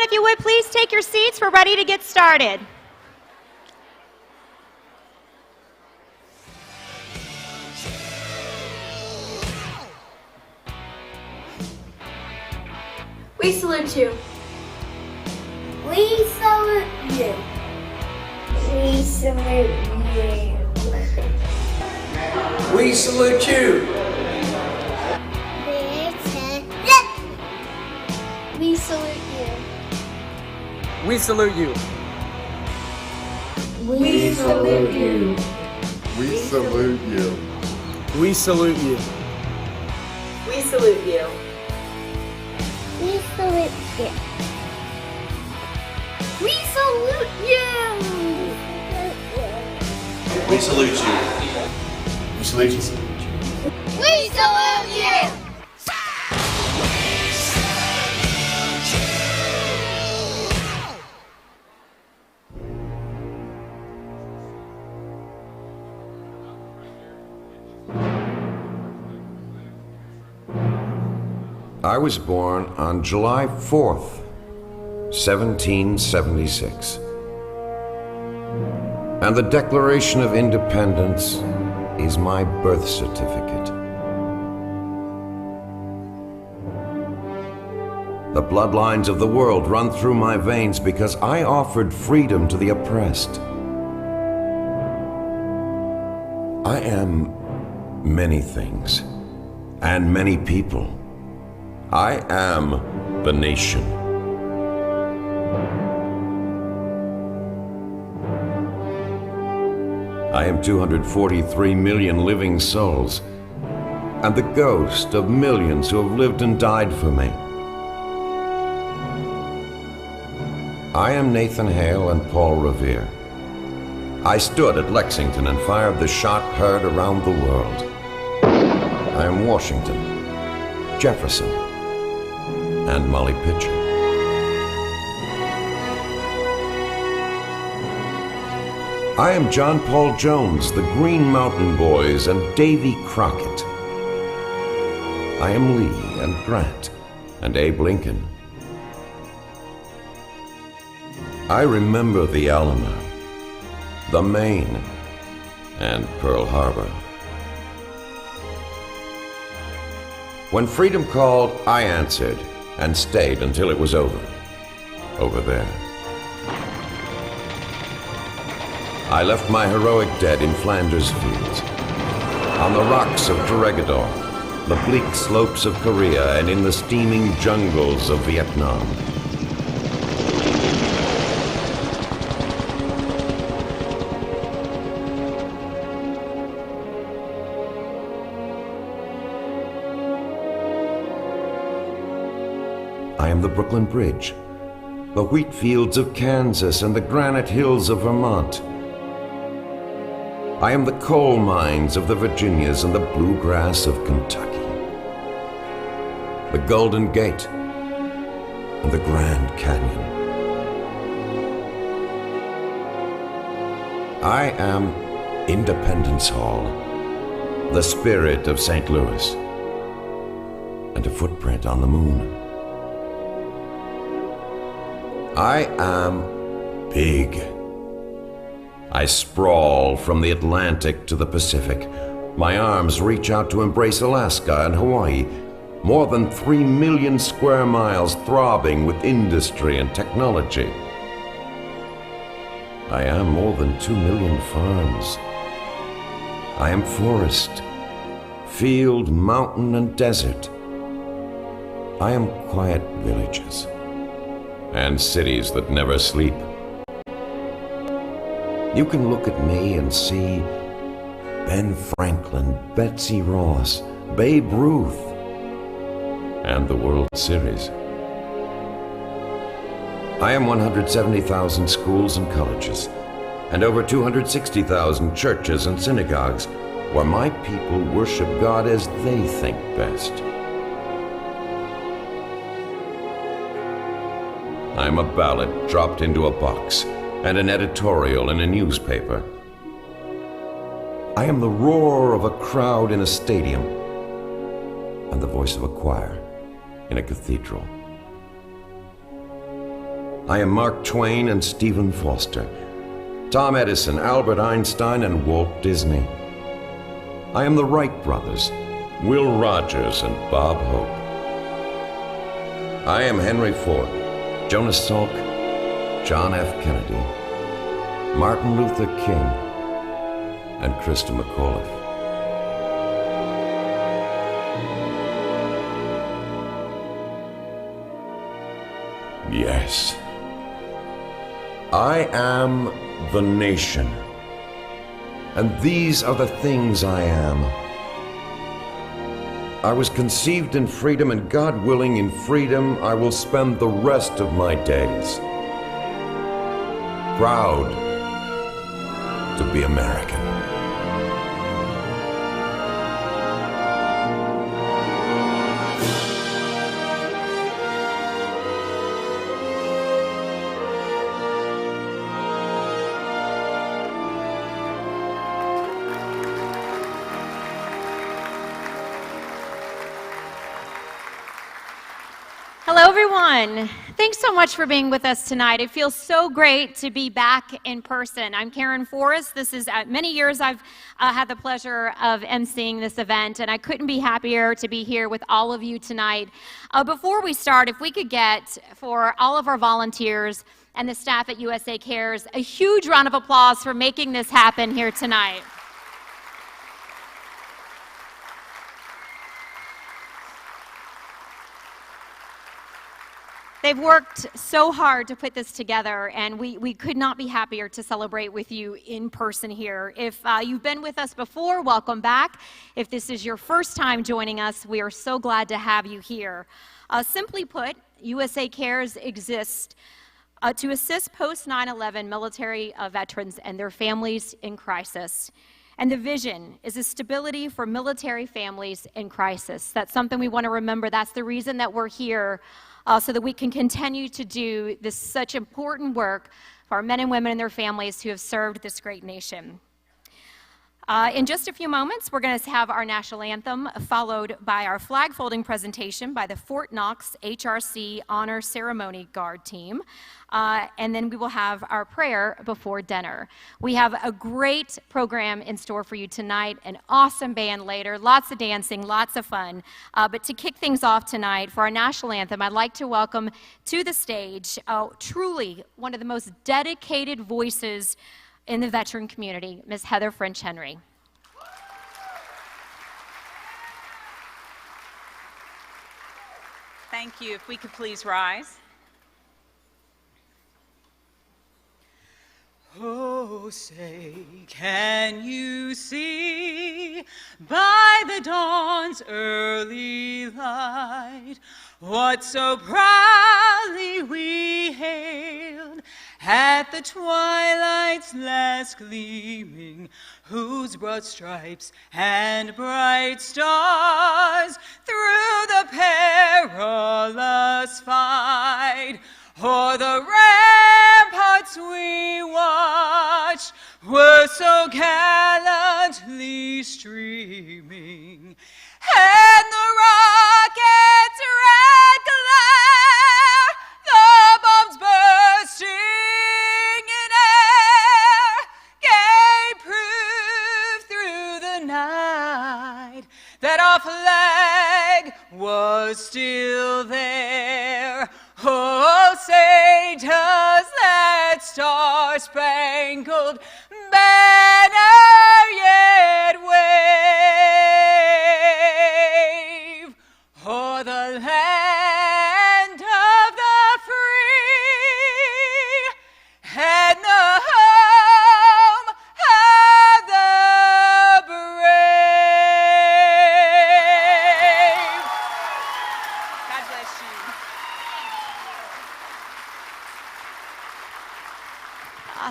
Everyone, if you would please take your seats, we're ready to get started. We salute you. We salute you. We salute you. We salute you. We salute you. We salute you. We salute you. We salute you. We salute you. We salute you. We salute you. We salute you. We salute you. We salute you. We salute you. I was born on July 4th, 1776. And the Declaration of Independence is my birth certificate. The bloodlines of the world run through my veins because I offered freedom to the oppressed. I am many things and many people. I am the nation. I am 243 million living souls, and the ghost of millions who have lived and died for me. I am Nathan Hale and Paul Revere. I stood at Lexington and fired the shot heard around the world. I am Washington, Jefferson, and Molly Pitcher. I am John Paul Jones, the Green Mountain Boys, and Davy Crockett. I am Lee and Grant and Abe Lincoln. I remember the Alamo, the Maine, and Pearl Harbor. When freedom called, I answered and stayed until it was over there. I left my heroic dead in Flanders fields, on the rocks of Corregidor, the bleak slopes of Korea, and in the steaming jungles of Vietnam. I am the Brooklyn Bridge, the wheat fields of Kansas, and the granite hills of Vermont. I am the coal mines of the Virginias and the bluegrass of Kentucky, the Golden Gate and the Grand Canyon. I am Independence Hall, the spirit of St. Louis, and a footprint on the moon. I am big. I sprawl from the Atlantic to the Pacific. My arms reach out to embrace Alaska and Hawaii, more than 3 million square miles throbbing with industry and technology. I am more than 2 million farms. I am forest, field, mountain, and desert. I am quiet villages and cities that never sleep. You can look at me and see Ben Franklin, Betsy Ross, Babe Ruth, and the World Series. I am 170,000 schools and colleges, and over 260,000 churches and synagogues, where my people worship God as they think best. I am a ballot dropped into a box, and an editorial in a newspaper. I am the roar of a crowd in a stadium, and the voice of a choir in a cathedral. I am Mark Twain and Stephen Foster, Tom Edison, Albert Einstein, and Walt Disney. I am the Wright brothers, Will Rogers and Bob Hope. I am Henry Ford, Jonas Salk, John F. Kennedy, Martin Luther King, and Krista McAuliffe. Yes. I am the nation, and these are the things I am. I was conceived in freedom, and God willing, in freedom I will spend the rest of my days. Proud to be American. Hello, everyone. Thanks so much for being with us tonight. It feels so great to be back in person. I'm Karen Forrest. This is many years I've had the pleasure of emceeing this event, and I couldn't be happier to be here with all of you tonight. Before we start, if we could get, for all of our volunteers and the staff at USA Cares, a huge round of applause for making this happen here tonight. They've worked so hard to put this together, and we could not be happier to celebrate with you in person here. If you've been with us before, welcome back. If this is your first time joining us, we are so glad to have you here. Simply put, USA Cares exists to assist post 9/11 military veterans and their families in crisis. And the vision is a stability for military families in crisis. That's something we want to remember. That's the reason that we're here, so that we can continue to do this such important work for our men and women and their families who have served this great nation. In just a few moments, we're going to have our national anthem, followed by our flag folding presentation by the Fort Knox HRC Honor Ceremony Guard team. And then we will have our prayer before dinner. We have a great program in store for you tonight, an awesome band later, lots of dancing, lots of fun. But to kick things off tonight for our national anthem, I'd like to welcome to the stage truly one of the most dedicated voices in the veteran community, Ms. Heather French Henry. Thank you. If we could please rise. Oh, say, can you see by the dawn's early light what so proudly we hailed at the twilight's last gleaming, whose broad stripes and bright stars through the perilous fight o'er the ramparts we watched were so gallantly streaming, and the rocket's red glare, the bombs bursting in air, gave proof through the night that our flag was still there. Oh, say does that star-spangled banner yet wave o'er the land of the free and the home of the brave? God bless you.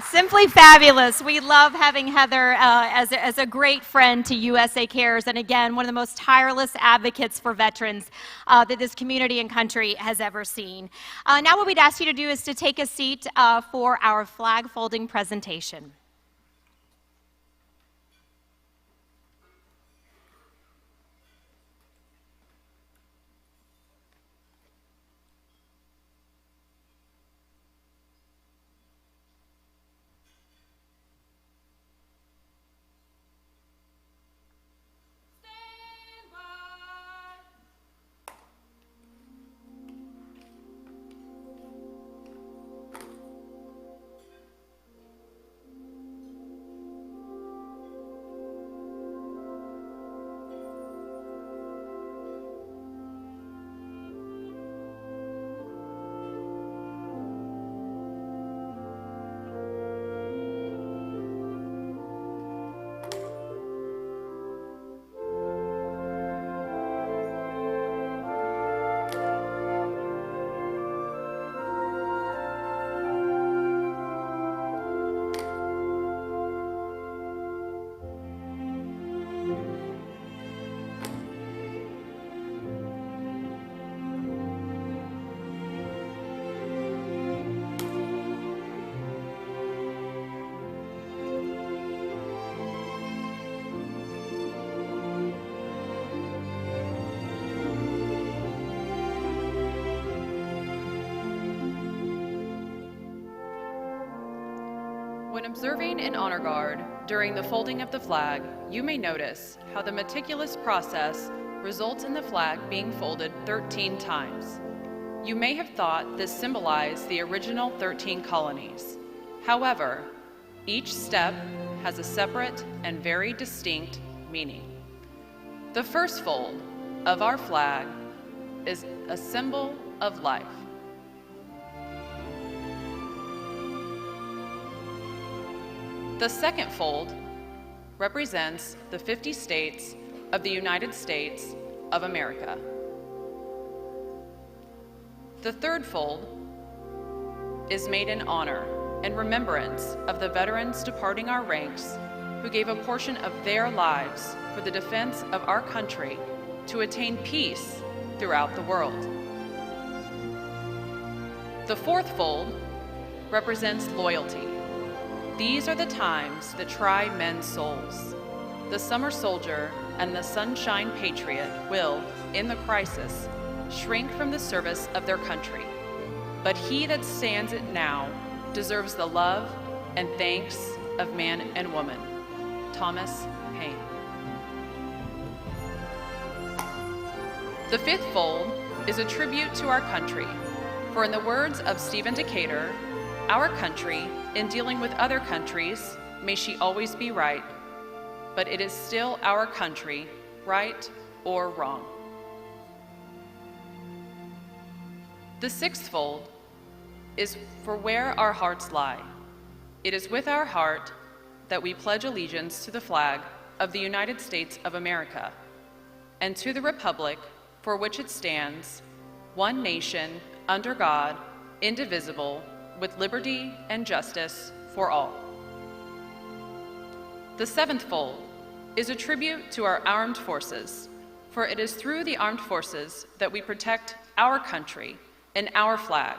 Simply fabulous. We love having Heather as a great friend to USA Cares, and again, one of the most tireless advocates for veterans that this community and country has ever seen. Now what we'd ask you to do is to take a seat for our flag folding presentation. observing an honor guard during the folding of the flag, you may notice how the meticulous process results in the flag being folded 13 times. You may have thought this symbolized the original 13 colonies. However, each step has a separate and very distinct meaning. The first fold of our flag is a symbol of life. The second fold represents the 50 states of the United States of America. The third fold is made in honor and remembrance of the veterans departing our ranks who gave a portion of their lives for the defense of our country to attain peace throughout the world. The fourth fold represents loyalty. These are the times that try men's souls. The summer soldier and the sunshine patriot will, in the crisis, shrink from the service of their country. But he that stands it now deserves the love and thanks of man and woman. Thomas Paine. The fifth fold is a tribute to our country, for in the words of Stephen Decatur, our country, in dealing with other countries, may she always be right, but it is still our country, right or wrong. The sixth fold is for where our hearts lie. It is with our heart that we pledge allegiance to the flag of the United States of America and to the republic for which it stands, one nation, under God, indivisible, with liberty and justice for all. The seventh fold is a tribute to our armed forces, for it is through the armed forces that we protect our country and our flag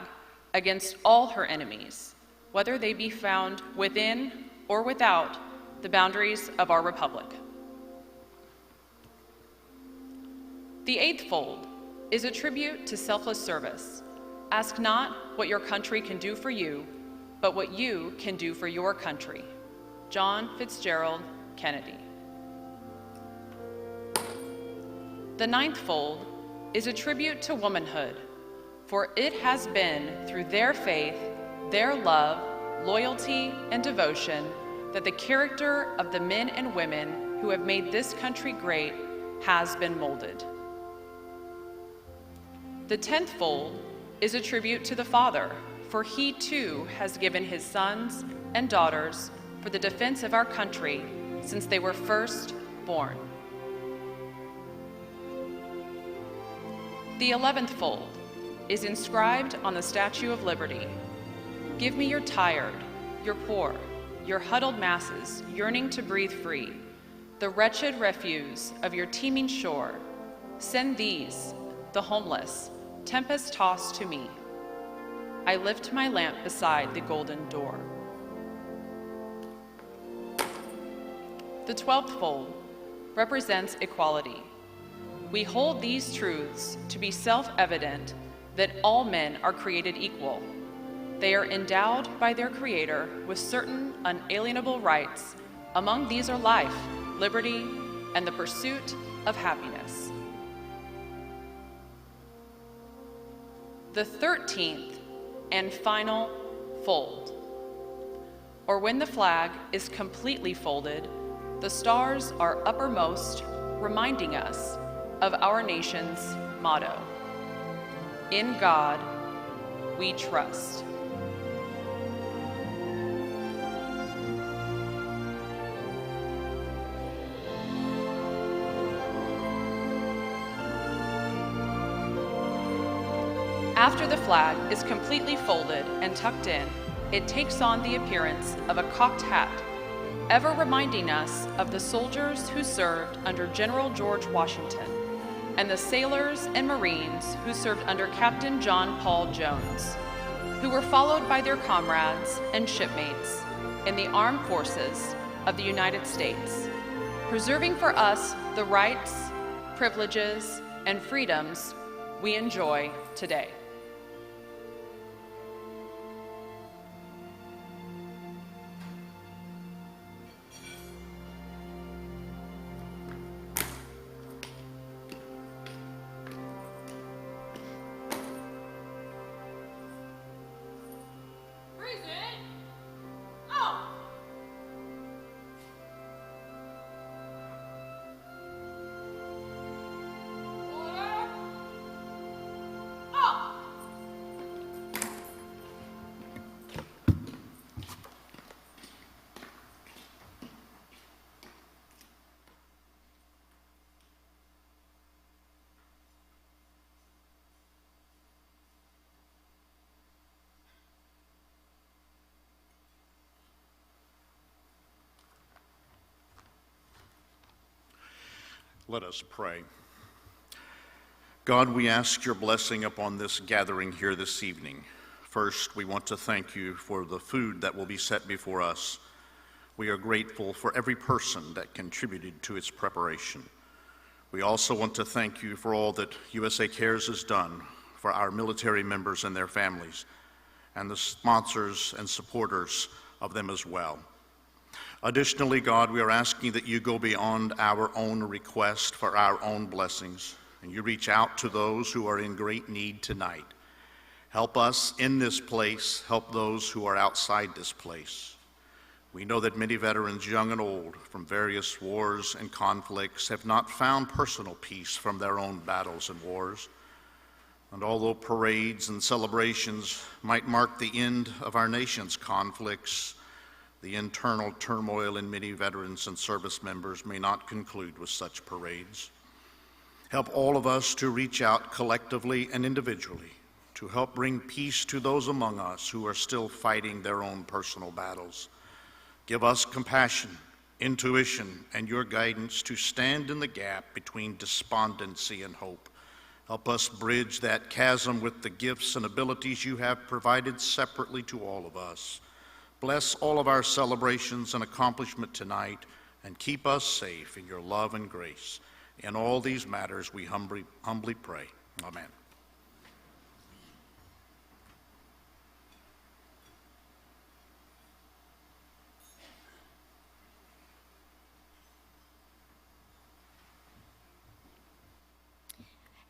against all her enemies, whether they be found within or without the boundaries of our republic. The eighth fold is a tribute to selfless service. Ask not what your country can do for you, but what you can do for your country. John Fitzgerald Kennedy. The ninth fold is a tribute to womanhood, for it has been through their faith, their love, loyalty, and devotion that the character of the men and women who have made this country great has been molded. The 10th fold is a tribute to the Father, for he too has given his sons and daughters for the defense of our country since they were first born. The 11th fold is inscribed on the Statue of Liberty. Give me your tired, your poor, your huddled masses yearning to breathe free, the wretched refuse of your teeming shore. Send these, the homeless, tempest-tossed to me. I lift my lamp beside the golden door. The 12th fold represents equality. We hold these truths to be self-evident that all men are created equal. They are endowed by their Creator with certain unalienable rights. Among these are life, liberty, and the pursuit of happiness. The 13th and final fold, or when the flag is completely folded, the stars are uppermost, reminding us of our nation's motto: in God we trust. After the flag is completely folded and tucked in, it takes on the appearance of a cocked hat, ever reminding us of the soldiers who served under General George Washington and the sailors and Marines who served under Captain John Paul Jones, who were followed by their comrades and shipmates in the armed forces of the United States, preserving for us the rights, privileges, and freedoms we enjoy today. Let us pray. God, we ask your blessing upon this gathering here this evening. First, we want to thank you for the food that will be set before us. We are grateful for every person that contributed to its preparation. We also want to thank you for all that USA Cares has done for our military members and their families, and the sponsors and supporters of them as well. Additionally, God, we are asking that you go beyond our own request for our own blessings, and you reach out to those who are in great need tonight. Help us in this place, help those who are outside this place. We know that many veterans, young and old, from various wars and conflicts, have not found personal peace from their own battles and wars. And although parades and celebrations might mark the end of our nation's conflicts, the internal turmoil in many veterans and service members may not conclude with such parades. Help all of us to reach out collectively and individually to help bring peace to those among us who are still fighting their own personal battles. Give us compassion, intuition, and your guidance to stand in the gap between despondency and hope. Help us bridge that chasm with the gifts and abilities you have provided separately to all of us. Bless all of our celebrations and accomplishment tonight, and keep us safe in your love and grace. In all these matters we humbly pray. Amen.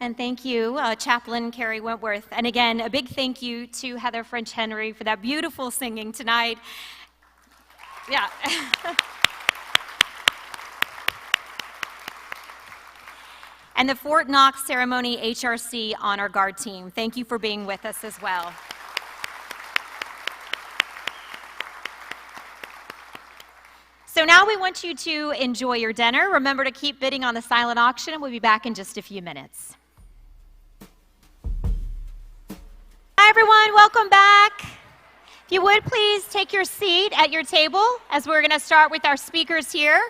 And thank you, Chaplain Carrie Wentworth. And again, a big thank you to Heather French Henry for that beautiful singing tonight. Yeah. And the Fort Knox Ceremony HRC Honor Guard team, thank you for being with us as well. So now we want you to enjoy your dinner. Remember to keep bidding on the silent auction, and we'll be back in just a few minutes. Hi, everyone. Welcome back. If you would, please take your seat at your table as we're going to start with our speakers here.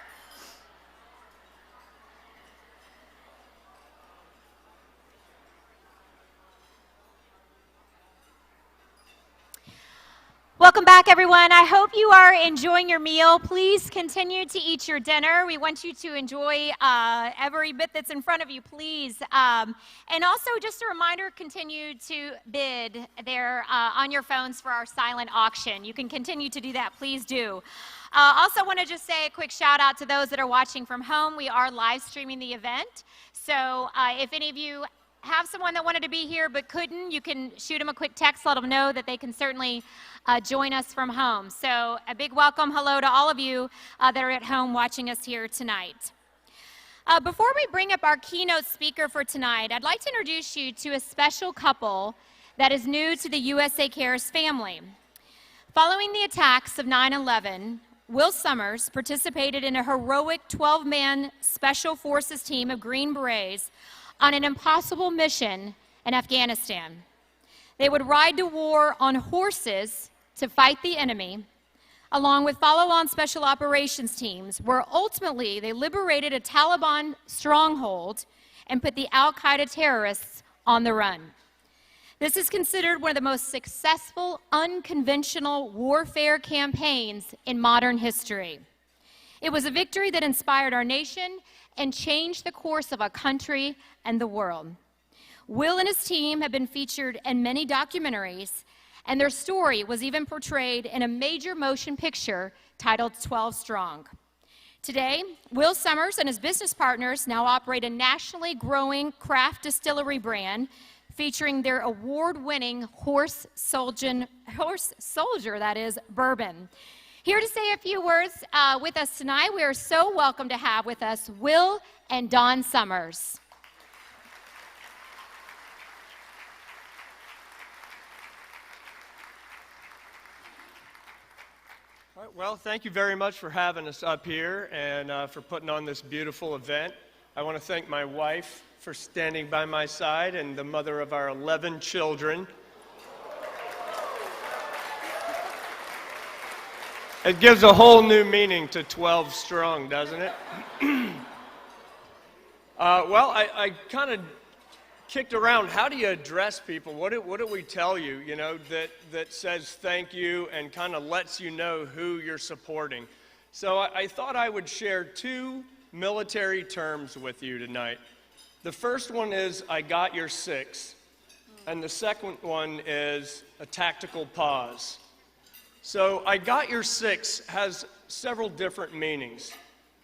Welcome back, everyone. I hope you are enjoying your meal. Please continue to eat your dinner. We want you to enjoy every bit that's in front of you, please. And also, just a reminder, continue to bid there on your phones for our silent auction. You can continue to do that. Please do. Also want to just say a quick shout out to those that are watching from home. We are live streaming the event. So if any of you have someone that wanted to be here but couldn't, you can shoot them a quick text, let them know that they can certainly join us from home. So a big welcome, hello to all of you that are at home watching us here tonight. Before we bring up our keynote speaker for tonight, I'd like to introduce you to a special couple that is new to the USA Cares family. Following the attacks of 9/11, Will Summers participated in a heroic 12-man Special Forces team of Green Berets on an impossible mission in Afghanistan. They would ride to war on horses to fight the enemy, along with follow-on special operations teams, where ultimately they liberated a Taliban stronghold and put the Al-Qaeda terrorists on the run. This is considered one of the most successful unconventional warfare campaigns in modern history. It was a victory that inspired our nation and changed the course of our country and the world. Will and his team have been featured in many documentaries, and their story was even portrayed in a major motion picture titled 12 Strong. Today, Will Summers and his business partners now operate a nationally growing craft distillery brand featuring their award-winning Horse Soldier, that is, bourbon. Here to say a few words with us tonight, we are so welcome to have with us Will and Dawn Summers. All right, well, thank you very much for having us up here and for putting on this beautiful event. I want to thank my wife for standing by my side and the mother of our 11 children. It gives a whole new meaning to 12 strong, doesn't it? I kind of kicked around, how do you address people? What do we tell you, that says thank you and kind of lets you know who you're supporting? So I thought I would share 2 military terms with you tonight. The first one is, I got your 6. And the second one is a tactical pause. So I got your 6 has several different meanings.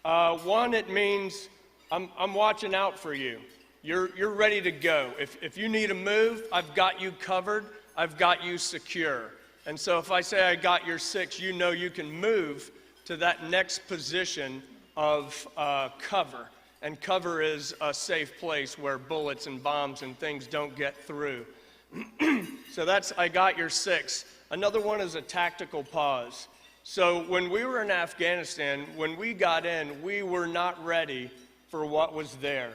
One, it means I'm watching out for you. You're ready to go. If you need a move, I've got you covered. I've got you secure. And so if I say I got your 6, you know you can move to that next position of cover. And cover is a safe place where bullets and bombs and things don't get through. So that's I got your 6. Another one is a tactical pause. So when we were in Afghanistan, when we got in, we were not ready for what was there.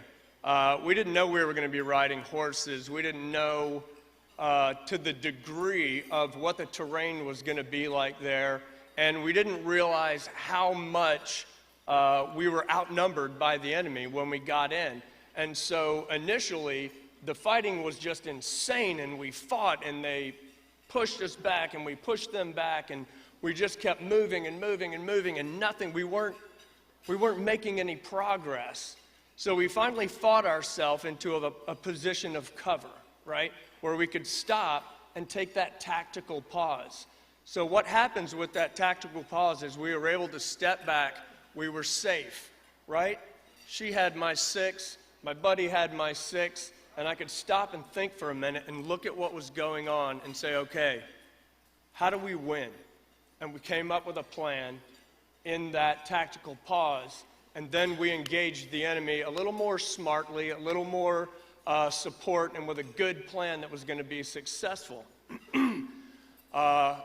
We didn't know we were going to be riding horses. We didn't know to the degree of what the terrain was going to be like there. And we didn't realize how much we were outnumbered by the enemy when we got in. And so initially, the fighting was just insane, and we fought, and they pushed us back, and we pushed them back, and we just kept moving and moving and moving, and nothing. We weren't making any progress. So we finally fought ourselves into a position of cover, right, where we could stop and take that tactical pause. So what happens with that tactical pause is we were able to step back. We were safe, right? She had my 6, my buddy had my 6, and I could stop and think for a minute and look at what was going on and say, okay, how do we win? And we came up with a plan in that tactical pause, and then we engaged the enemy a little more smartly, a little more support, and with a good plan that was going to be successful.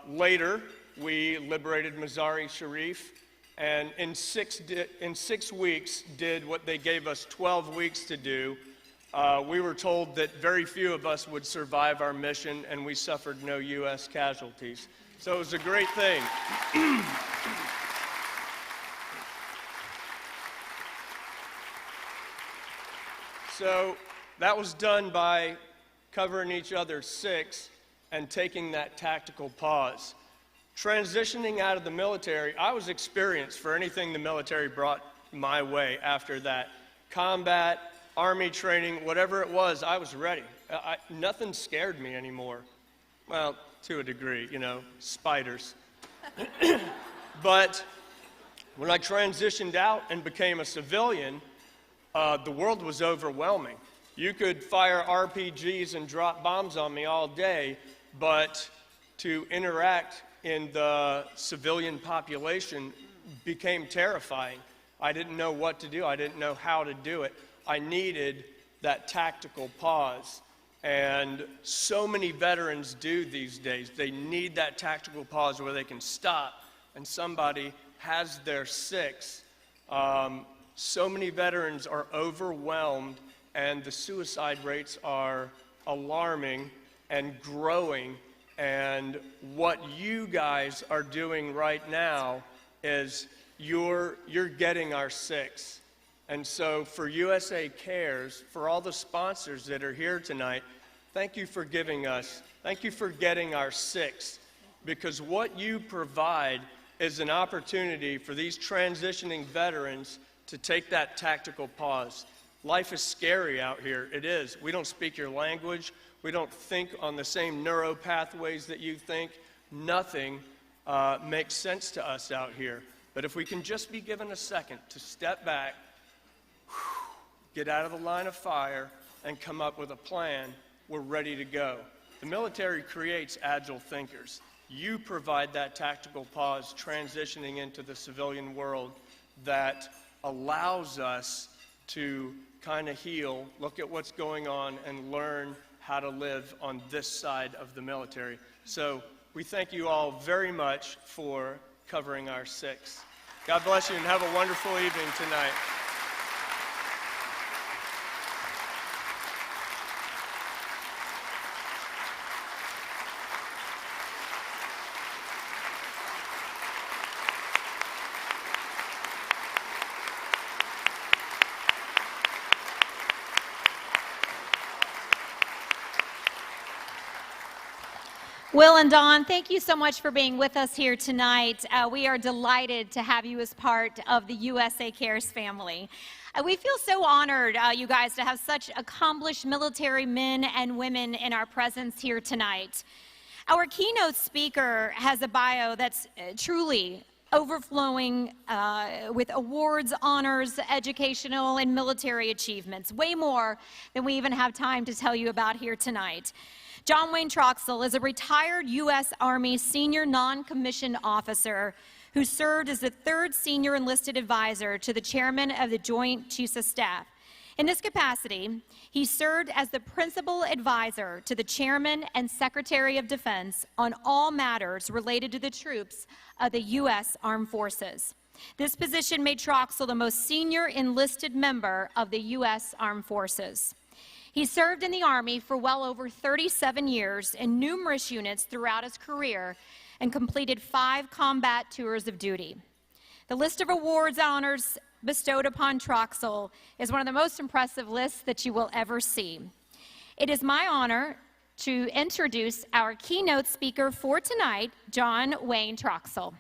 Later, we liberated Mazar-e Sharif, and in 6 weeks did what they gave us 12 weeks to do. We were told that very few of us would survive our mission, and we suffered no U.S. casualties. So it was a great thing. So that was done by covering each other's 6 and taking that tactical pause. Transitioning out of the military, I was experienced for anything the military brought my way after that. Combat, Army training, whatever it was, I was ready. Nothing scared me anymore. Well, to a degree, spiders. But when I transitioned out and became a civilian, the world was overwhelming. You could fire RPGs and drop bombs on me all day, but to interact in the civilian population became terrifying. I didn't know what to do. I didn't know how to do it. I needed that tactical pause. And so many veterans do these days. They need that tactical pause where they can stop and somebody has their 6. So many veterans are overwhelmed, and the suicide rates are alarming and growing. And what you guys are doing right now is you're getting our 6. And so for USA Cares, for all the sponsors that are here tonight, thank you for giving us, thank you for getting our 6, because what you provide is an opportunity for these transitioning veterans to take that tactical pause. Life is scary out here. It is. We don't speak your language. We don't think on the same neuro pathways that you think. Nothing makes sense to us out here. But if we can just be given a second to step back, get out of the line of fire, and come up with a plan, we're ready to go. The military creates agile thinkers. You provide that tactical pause transitioning into the civilian world that allows us to kind of heal, look at what's going on, and learn how to live on this side of the military. So we thank you all very much for covering our 6. God bless you and have a wonderful evening tonight. Will and Dawn, thank you so much for being with us here tonight. We are delighted to have you as part of the USA Cares family. We feel so honored, you guys, to have such accomplished military men and women in our presence here tonight. Our keynote speaker has a bio that's truly overflowing with awards, honors, educational, and military achievements, way more than we even have time to tell you about here tonight. John Wayne Troxell is a retired U.S. Army senior non-commissioned officer who served as the third senior enlisted advisor to the chairman of the Joint Chiefs of Staff. In this capacity, he served as the principal advisor to the chairman and secretary of defense on all matters related to the troops of the U.S. Armed Forces. This position made Troxell the most senior enlisted member of the U.S. Armed Forces. He served in the Army for well over 37 years in numerous units throughout his career and completed 5 combat tours of duty. The list of awards and honors bestowed upon Troxell is one of the most impressive lists that you will ever see. It is my honor to introduce our keynote speaker for tonight, John Wayne Troxell.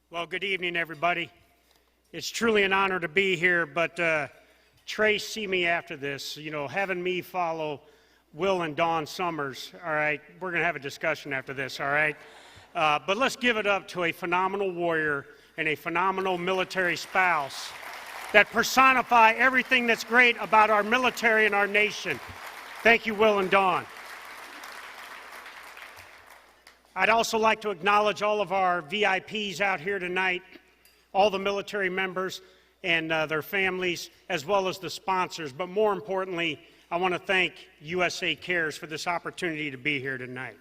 Well, good evening, everybody. It's truly an honor to be here, but Trey, see me after this. You know, having me follow Will and Dawn Summers, all right? We're going to have a discussion after this, all right? But let's give it up to a phenomenal warrior and a phenomenal military spouse that personify everything that's great about our military and our nation. Thank you, Will and Dawn. I'd also like to acknowledge all of our VIPs out here tonight, all the military members and their families, as well as the sponsors. But more importantly, I want to thank USA Cares for this opportunity to be here tonight.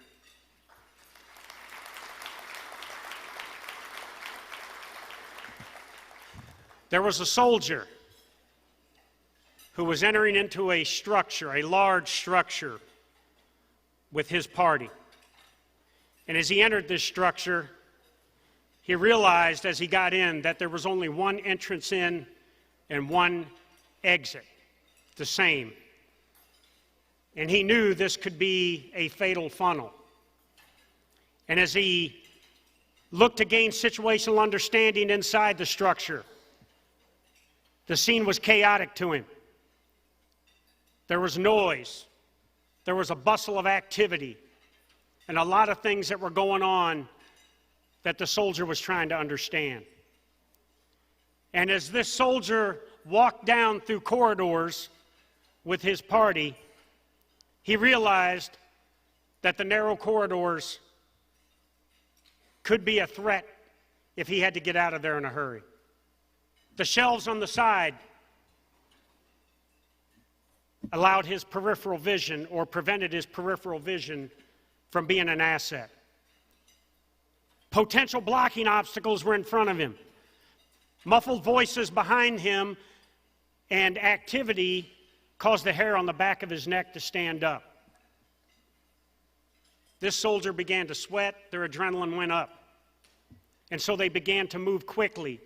There was a soldier who was entering into a structure, a large structure, with his party. And as he entered this structure, he realized as he got in that there was only one entrance in and one exit, the same. And he knew this could be a fatal funnel. And as he looked to gain situational understanding inside the structure, the scene was chaotic to him. There was noise. There was a bustle of activity. And a lot of things that were going on that the soldier was trying to understand. And as this soldier walked down through corridors with his party, he realized that the narrow corridors could be a threat if he had to get out of there in a hurry. The shelves on the side allowed his peripheral vision, or prevented his peripheral vision, from being an asset. Potential blocking obstacles were in front of him. Muffled voices behind him and activity caused the hair on the back of his neck to stand up. This soldier began to sweat, their adrenaline went up. And so they began to move quickly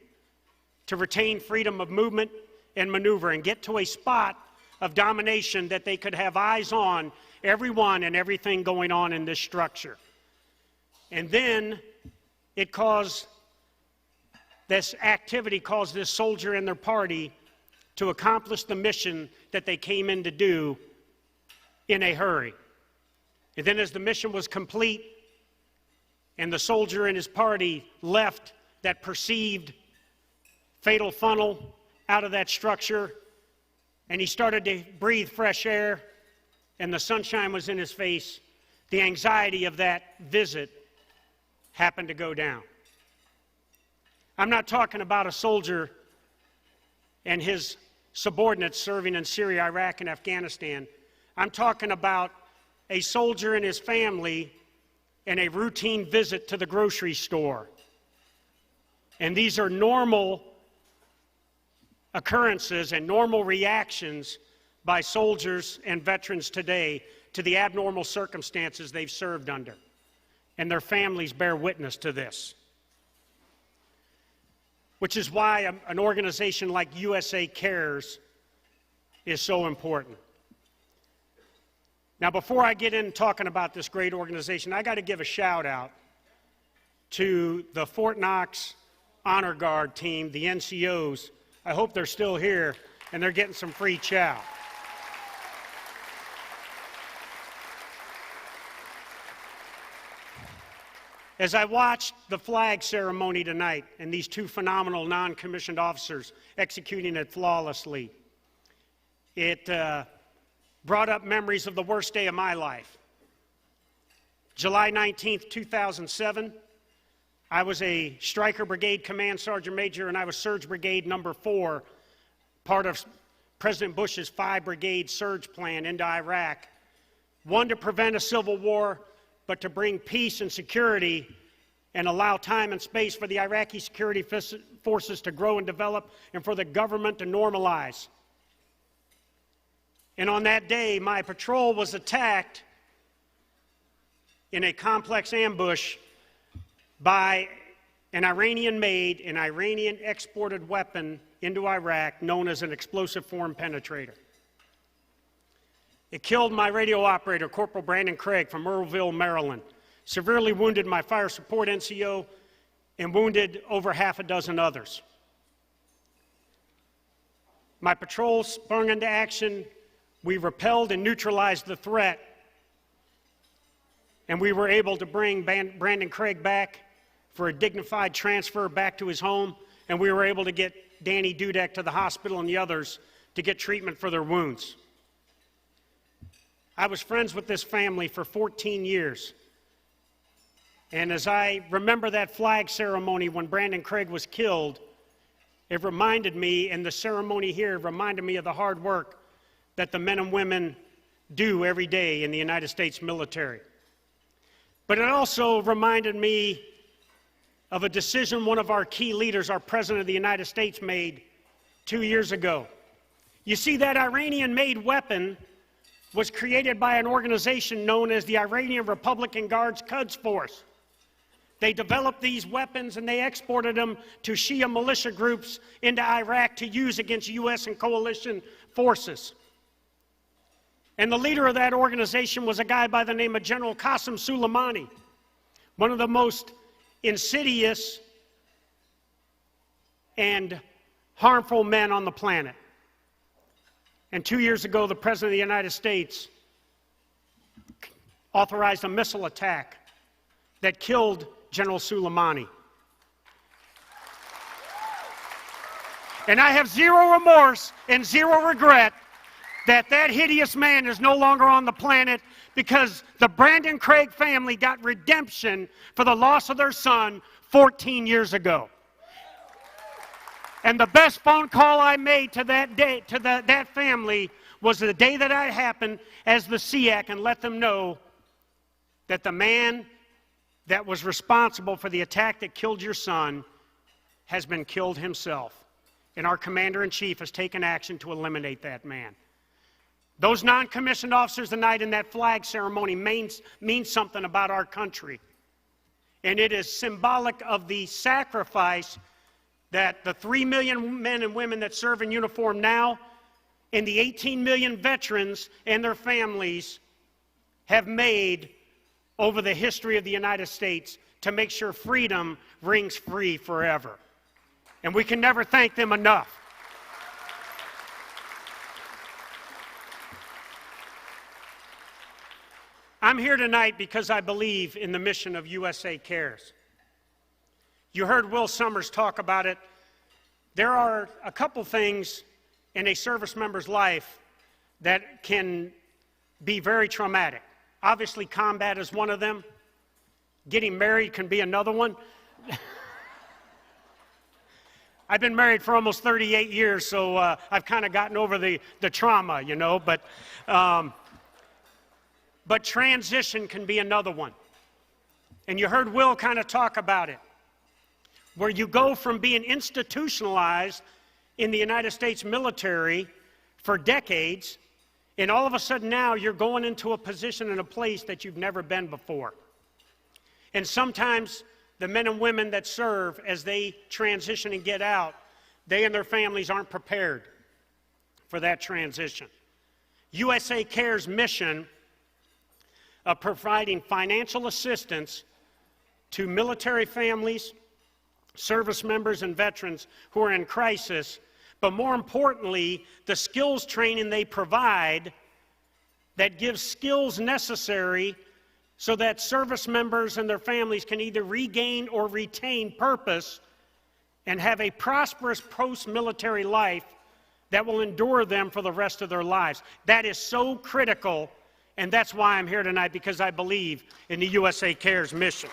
to retain freedom of movement and maneuver and get to a spot of domination that they could have eyes on everyone and everything going on in this structure. And then this activity caused this soldier and their party to accomplish the mission that they came in to do in a hurry. And then as the mission was complete and the soldier and his party left that perceived fatal funnel out of that structure, and he started to breathe fresh air, and the sunshine was in his face, the anxiety of that visit happened to go down. I'm not talking about a soldier and his subordinates serving in Syria, Iraq, and Afghanistan. I'm talking about a soldier and his family in a routine visit to the grocery store. And these are normal occurrences and normal reactions by soldiers and veterans today to the abnormal circumstances they've served under. and their families bear witness to this. Which is why an organization like USA Cares is so important. Now, before I get in talking about this great organization, I got to give a shout out to the Fort Knox Honor Guard team, the NCOs. I hope they're still here and they're getting some free chow. As I watched the flag ceremony tonight and these two phenomenal non-commissioned officers executing it flawlessly, it brought up memories of the worst day of my life. July 19th, 2007, I was a Stryker Brigade Command Sergeant Major, and I was Surge Brigade number 4, part of President Bush's 5-brigade surge plan into Iraq. One, to prevent a civil war, but to bring peace and security and allow time and space for the Iraqi security forces to grow and develop and for the government to normalize. And on that day, my patrol was attacked in a complex ambush by an Iranian-made and Iranian-exported weapon into Iraq known as an explosive form penetrator. It killed my radio operator, Corporal Brandon Craig from Louisville, Maryland, severely wounded my fire support NCO, and wounded over half a dozen others. My patrol sprung into action. We repelled and neutralized the threat, and we were able to bring Brandon Craig back for a dignified transfer back to his home, and we were able to get Danny Dudek to the hospital and the others to get treatment for their wounds. I was friends with this family for 14 years. And as I remember that flag ceremony when Brandon Craig was killed, it reminded me, and the ceremony here reminded me of the hard work that the men and women do every day in the United States military. But it also reminded me of a decision one of our key leaders, our President of the United States, made 2 years ago. You see, that Iranian-made weapon was created by an organization known as the Iranian Republican Guards Quds Force. They developed these weapons and they exported them to Shia militia groups into Iraq to use against U.S. and coalition forces. And the leader of that organization was a guy by the name of General Qasem Soleimani, one of the most insidious and harmful men on the planet. And 2 years ago, the President of the United States authorized a missile attack that killed General Soleimani. And I have zero remorse and zero regret that that hideous man is no longer on the planet, because the Brandon Craig family got redemption for the loss of their son 14 years ago. And the best phone call I made to that family was the day that it happened as the SEAC, and let them know that the man that was responsible for the attack that killed your son has been killed himself. And our commander-in-chief has taken action to eliminate that man. Those non-commissioned officers tonight in that flag ceremony means something about our country. And it is symbolic of the sacrifice that the 3 million men and women that serve in uniform now and the 18 million veterans and their families have made over the history of the United States to make sure freedom rings free forever. And we can never thank them enough. I'm here tonight because I believe in the mission of USA Cares. You heard Will Summers talk about it. There are a couple things in a service member's life that can be very traumatic. Obviously, combat is one of them. Getting married can be another one. I've been married for almost 38 years, so I've kind of gotten over the trauma, you know, but transition can be another one. And you heard Will kind of talk about it, where you go from being institutionalized in the United States military for decades, and all of a sudden now you're going into a position and a place that you've never been before. And sometimes the men and women that serve, as they transition and get out, they and their families aren't prepared for that transition. USA Cares' mission of providing financial assistance to military families, service members, and veterans who are in crisis, but more importantly, the skills training they provide that gives skills necessary so that service members and their families can either regain or retain purpose and have a prosperous post-military life that will endure them for the rest of their lives. That is so critical, and that's why I'm here tonight, because I believe in the USA Cares mission.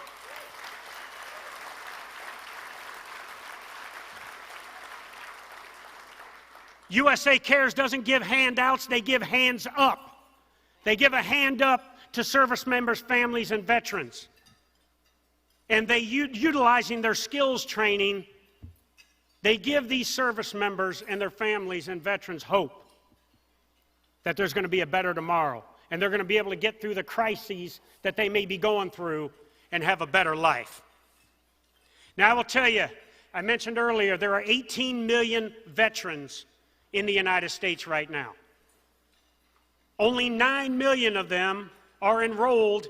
USA Cares doesn't give handouts, they give hands up. They give a hand up to service members, families, and veterans. And they, utilizing their skills training, they give these service members and their families and veterans hope that there's going to be a better tomorrow, and they're going to be able to get through the crises that they may be going through and have a better life. Now, I will tell you, I mentioned earlier, there are 18 million veterans in the United States right now. Only 9 million of them are enrolled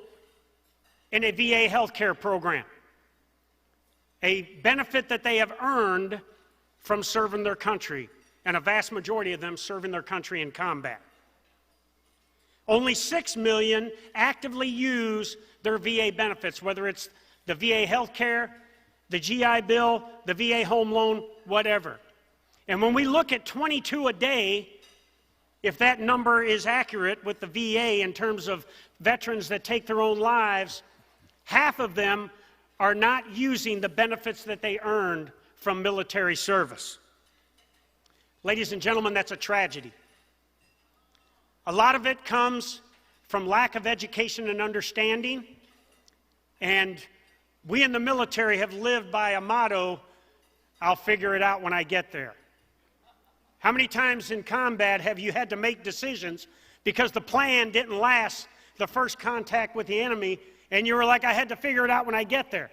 in a VA healthcare program, a benefit that they have earned from serving their country, and a vast majority of them serving their country in combat. Only 6 million actively use their VA benefits, whether it's the VA healthcare, the GI Bill, the VA home loan, whatever. And when we look at 22 a day, if that number is accurate with the VA in terms of veterans that take their own lives, half of them are not using the benefits that they earned from military service. Ladies and gentlemen, that's a tragedy. A lot of it comes from lack of education and understanding, and we in the military have lived by a motto, I'll figure it out when I get there. How many times in combat have you had to make decisions because the plan didn't last the first contact with the enemy, and you were like, I had to figure it out when I get there?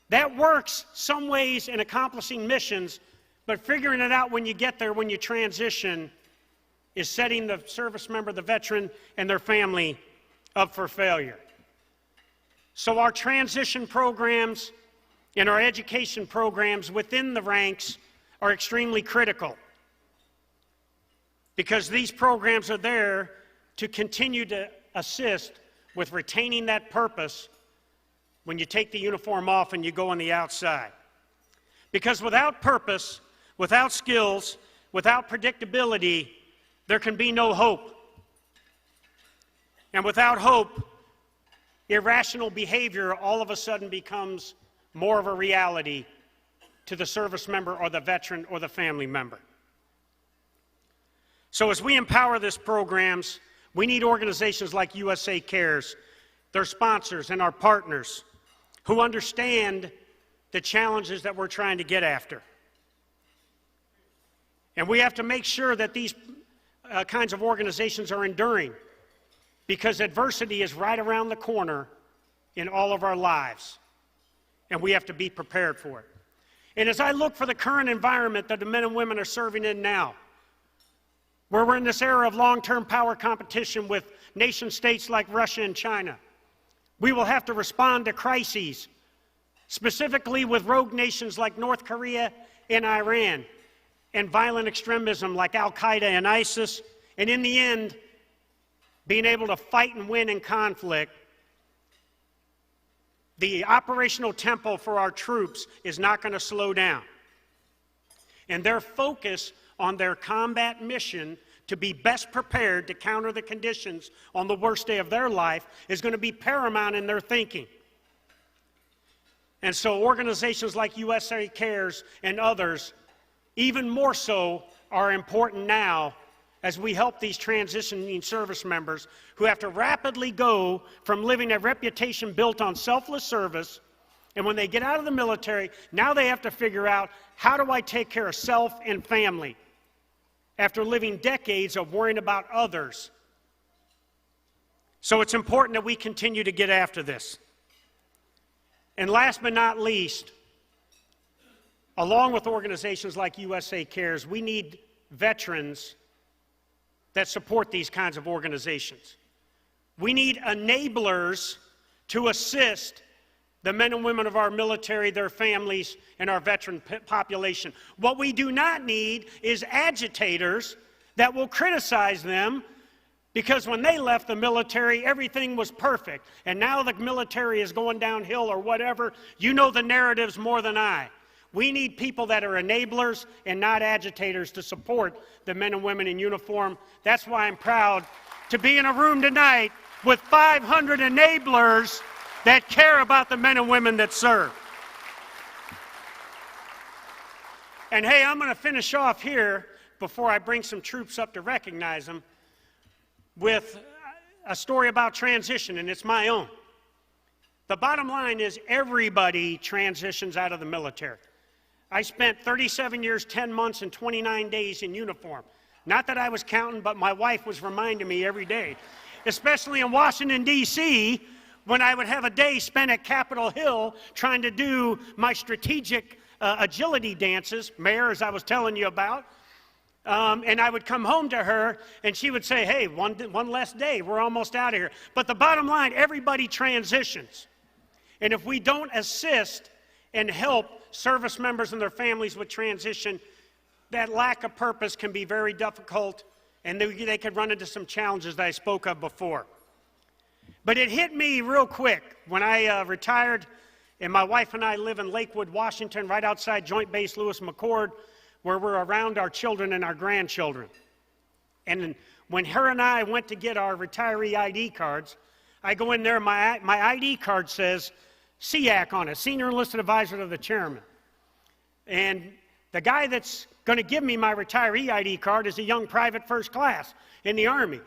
That works some ways in accomplishing missions, but figuring it out when you get there, when you transition, is setting the service member, the veteran, and their family up for failure. So our transition programs and our education programs within the ranks are extremely critical, because these programs are there to continue to assist with retaining that purpose when you take the uniform off and you go on the outside. Because without purpose, without skills, without predictability, there can be no hope. And without hope, irrational behavior all of a sudden becomes more of a reality to the service member or the veteran or the family member. So as we empower these programs, we need organizations like USA Cares, their sponsors and our partners, who understand the challenges that we're trying to get after. And we have to make sure that these kinds of organizations are enduring, because adversity is right around the corner in all of our lives, and we have to be prepared for it. And as I look for the current environment that the men and women are serving in now, where we're in this era of long-term power competition with nation-states like Russia and China, we will have to respond to crises, specifically with rogue nations like North Korea and Iran, and violent extremism like Al-Qaeda and ISIS, and in the end, being able to fight and win in conflict. The operational tempo for our troops is not going to slow down. And their focus on their combat mission to be best prepared to counter the conditions on the worst day of their life is going to be paramount in their thinking. And so organizations like USA Cares and others, even more so, are important now as we help these transitioning service members who have to rapidly go from living a reputation built on selfless service, and when they get out of the military, now they have to figure out, how do I take care of self and family after living decades of worrying about others? So it's important that we continue to get after this. And last but not least, along with organizations like USA Cares, we need veterans that support these kinds of organizations. We need enablers to assist the men and women of our military, their families, and our veteran population. What we do not need is agitators that will criticize them because when they left the military, everything was perfect. And now the military is going downhill or whatever. You know the narratives more than I. We need people that are enablers and not agitators to support the men and women in uniform. That's why I'm proud to be in a room tonight with 500 enablers that care about the men and women that serve. And hey, I'm going to finish off here before I bring some troops up to recognize them with a story about transition, and it's my own. The bottom line is everybody transitions out of the military. I spent 37 years, 10 months, and 29 days in uniform. Not that I was counting, but my wife was reminding me every day, especially in Washington, D.C., when I would have a day spent at Capitol Hill trying to do my strategic agility dances, Mayor, as I was telling you about. And I would come home to her, and she would say, hey, one less day, we're almost out of here. But the bottom line, everybody transitions. And if we don't assist and help service members and their families with transition, that lack of purpose can be very difficult, and they could run into some challenges that I spoke of before. But it hit me real quick when I retired, and my wife and I live in Lakewood, Washington, right outside Joint Base Lewis-McChord, where we're around our children and our grandchildren. And when her and I went to get our retiree ID cards, I go in there, my ID card says SEAC on it, Senior Enlisted Advisor to the Chairman. And the guy that's going to give me my retiree ID card is a young private first class in the Army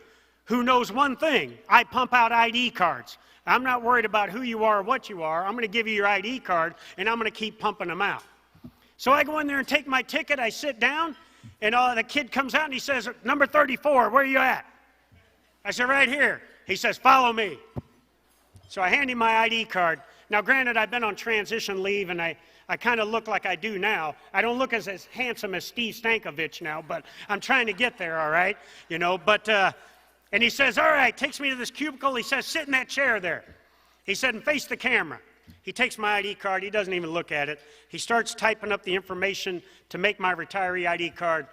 who knows one thing: I pump out ID cards. I'm not worried about who you are or what you are. I'm going to give you your ID card, and I'm going to keep pumping them out. So I go in there and take my ticket. I sit down, and the kid comes out, and he says, number 34, where are you at? I said, right here. He says, follow me. So I hand him my ID card. Now, granted, I've been on transition leave, and I kind of look like I do now. I don't look as handsome as Steve Stankovich now, but I'm trying to get there, all right? You know, but, and he says, all right, takes me to this cubicle. He says, sit in that chair there. He said, and face the camera. He takes my ID card. He doesn't even look at it. He starts typing up the information to make my retiree ID card.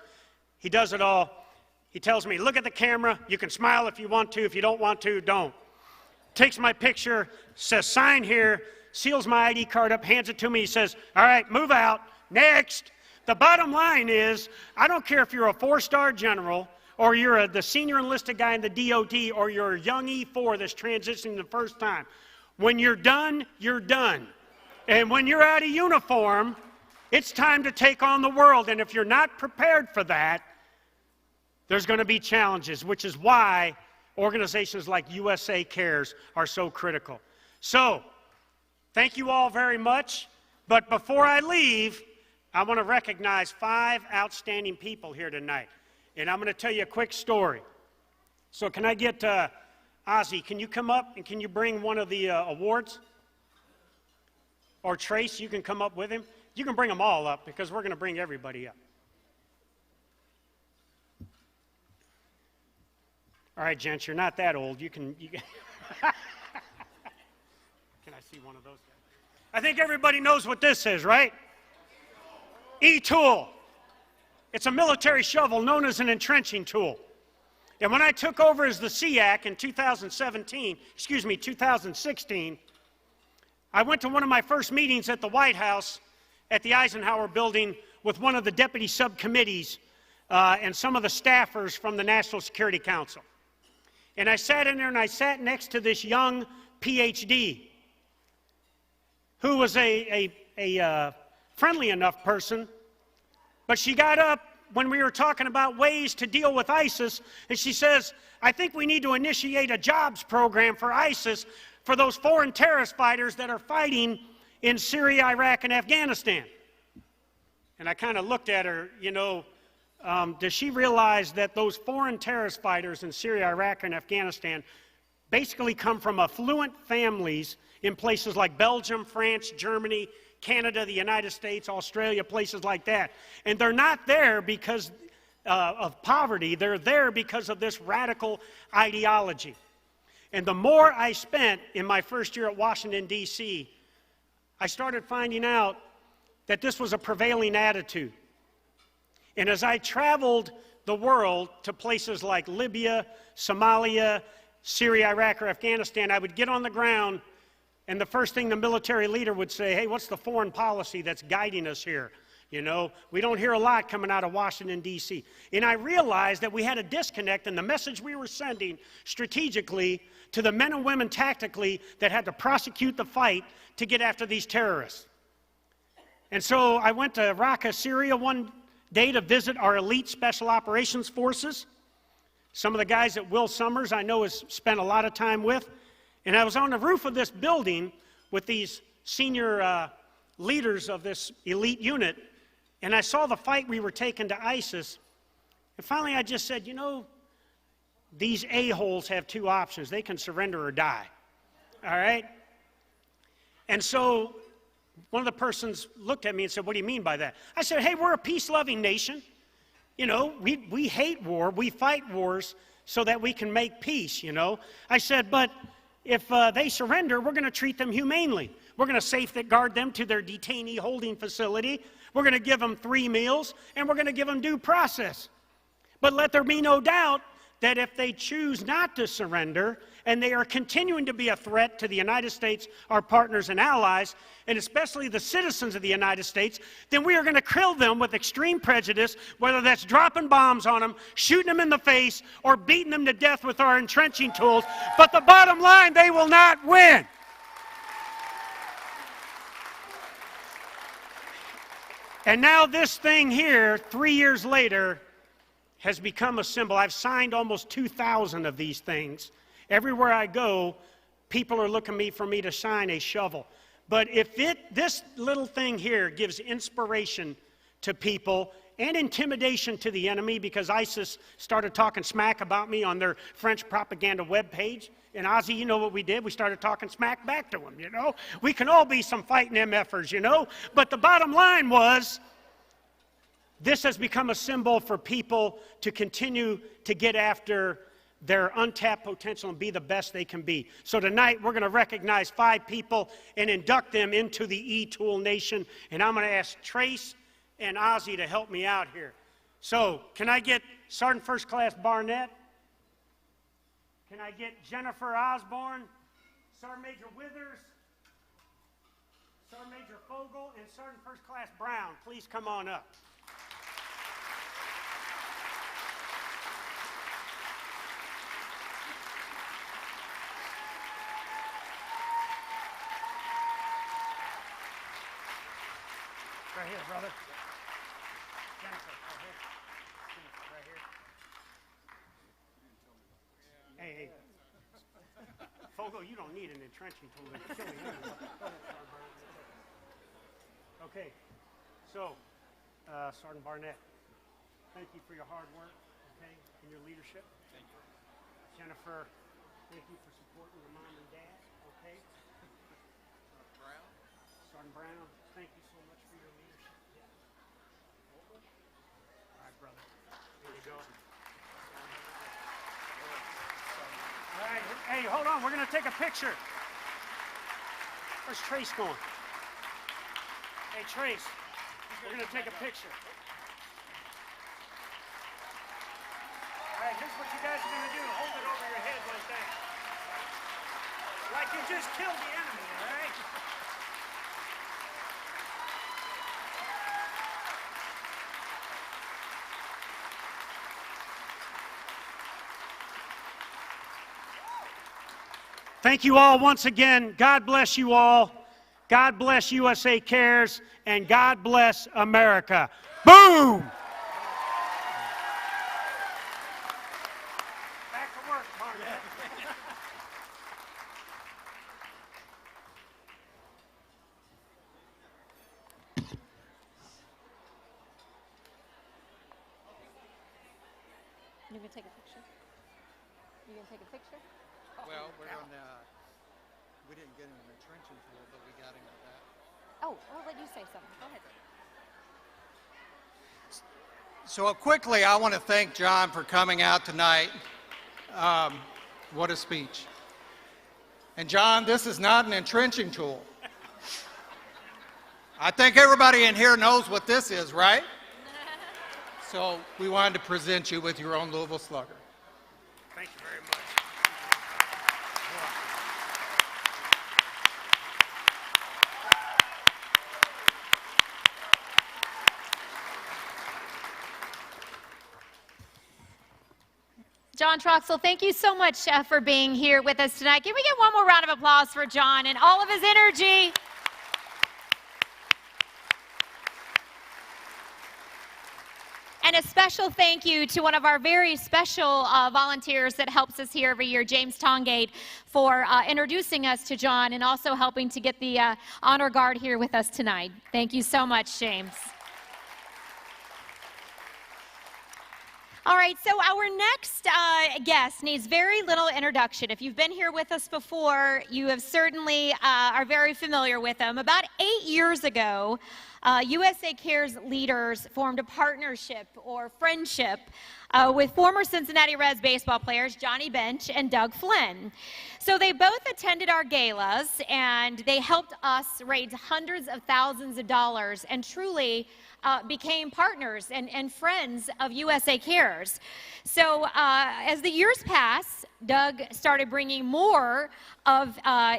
He does it all. He tells me, look at the camera. You can smile if you want to. If you don't want to, don't. Takes my picture, says, sign here, seals my ID card up, hands it to me. He says, all right, move out. Next. The bottom line is, I don't care if you're a 4-star general or you're the senior enlisted guy in the DOD or you're a young E4 that's transitioning the first time. When you're done, you're done. And when you're out of uniform, it's time to take on the world. And if you're not prepared for that, there's going to be challenges, which is why organizations like USA Cares are so critical. So, thank you all very much. But before I leave, I want to recognize 5 outstanding people here tonight. And I'm going to tell you a quick story. So can I get Ozzy, can you come up and can you bring one of the awards? Or Trace, you can come up with him. You can bring them all up because we're going to bring everybody up. All right, gents, you're not that old. You can Can I see one of those guys? I think everybody knows what this is, right? E-tool. It's a military shovel known as an entrenching tool. And when I took over as the SEAC in 2016, I went to one of my first meetings at the White House at the Eisenhower building with one of the deputy subcommittees and some of the staffers from the National Security Council. And I sat in there and I sat next to this young PhD who was a friendly enough person, but she got up when we were talking about ways to deal with ISIS, and she says, I think we need to initiate a jobs program for ISIS for those foreign terrorist fighters that are fighting in Syria, Iraq, and Afghanistan. And I kind of looked at her, you know, does she realize that those foreign terrorist fighters in Syria, Iraq, and Afghanistan basically come from affluent families in places like Belgium, France, Germany, Canada, the United States, Australia, places like that. And they're not there because of poverty. They're there because of this radical ideology. And the more I spent in my first year at Washington, D.C., I started finding out that this was a prevailing attitude. And as I traveled the world to places like Libya, Somalia, Syria, Iraq, or Afghanistan, I would get on the ground, and the first thing the military leader would say, hey, what's the foreign policy that's guiding us here? You know, we don't hear a lot coming out of Washington, D.C. And I realized that we had a disconnect in the message we were sending strategically to the men and women tactically that had to prosecute the fight to get after these terrorists. And so I went to Raqqa, Syria one day to visit our elite special operations forces. Some of the guys that Will Summers I know has spent a lot of time with. And I was on the roof of this building with these senior leaders of this elite unit, and I saw the fight we were taking to ISIS. And finally I just said, you know, these a-holes have two options. They can surrender or die. All right? And so one of the persons looked at me and said, what do you mean by that? I said, hey, we're a peace-loving nation. You know, we hate war. We fight wars so that we can make peace, you know. I said, but if they surrender, we're going to treat them humanely. We're going to safeguard them to their detainee holding facility. We're going to give them 3 meals, and we're going to give them due process. But let there be no doubt that if they choose not to surrender, and they are continuing to be a threat to the United States, our partners and allies, and especially the citizens of the United States, then we are going to kill them with extreme prejudice, whether that's dropping bombs on them, shooting them in the face, or beating them to death with our entrenching tools. But the bottom line, they will not win. And now this thing here, 3 years later, has become a symbol. I've signed almost 2,000 of these things. Everywhere I go, people are looking for me to sign a shovel. But if this little thing here gives inspiration to people and intimidation to the enemy, because ISIS started talking smack about me on their French propaganda webpage, and Ozzy, you know what we did? We started talking smack back to them, you know? We can all be some fighting MFers, you know? But the bottom line was, this has become a symbol for people to continue to get after their untapped potential and be the best they can be. So tonight we're going to recognize 5 people and induct them into the E-Tool Nation. And I'm going to ask Trace and Ozzy to help me out here. So can I get Sergeant First Class Barnett? Can I get Jennifer Osborne? Sergeant Major Withers? Sergeant Major Fogel? And Sergeant First Class Brown, please come on up. Right here, brother. Jennifer, right here. Right here. Hey. Fogo, you don't need an entrenching tool to kill you. Okay. So, Sergeant Barnett, thank you for your hard work, okay, and your leadership. Thank you. Jennifer, thank you for supporting your mom and dad, okay? Sergeant Brown, thank you so much for your leadership. All right, brother. Here you go. All right. Hey, hold on. We're going to take a picture. Where's Trace going? Hey, Trace. We're going to take a picture. All right. Here's what you guys are going to do. Hold it over your head like that. Like you just killed the enemy, all right? Thank you all once again. God bless you all. God bless USA Cares, and God bless America. Boom! Back to work, Barnett. You gonna take a picture? You gonna take a picture? Well, we're on we didn't get into the entrenching tool, but we got into that. Oh, I'll let you say something. Go ahead. So quickly, I want to thank John for coming out tonight. What a speech. And John, this is not an entrenching tool. I think everybody in here knows what this is, right? So we wanted to present you with your own Louisville Slugger. Thank you very much. John Troxel, thank you so much for being here with us tonight. Can we get one more round of applause for John and all of his energy? And a special thank you to one of our very special volunteers that helps us here every year, James Tongate, for introducing us to John and also helping to get the honor guard here with us tonight. Thank you so much, James. All right, so our next guest needs very little introduction. If you've been here with us before, you have certainly are very familiar with him. About 8 years ago, USA Cares leaders formed a partnership or friendship with former Cincinnati Reds baseball players Johnny Bench and Doug Flynn. So they both attended our galas, and they helped us raise hundreds of thousands of dollars and truly became partners and friends of USA Cares. So as the years passed, Doug started bringing more of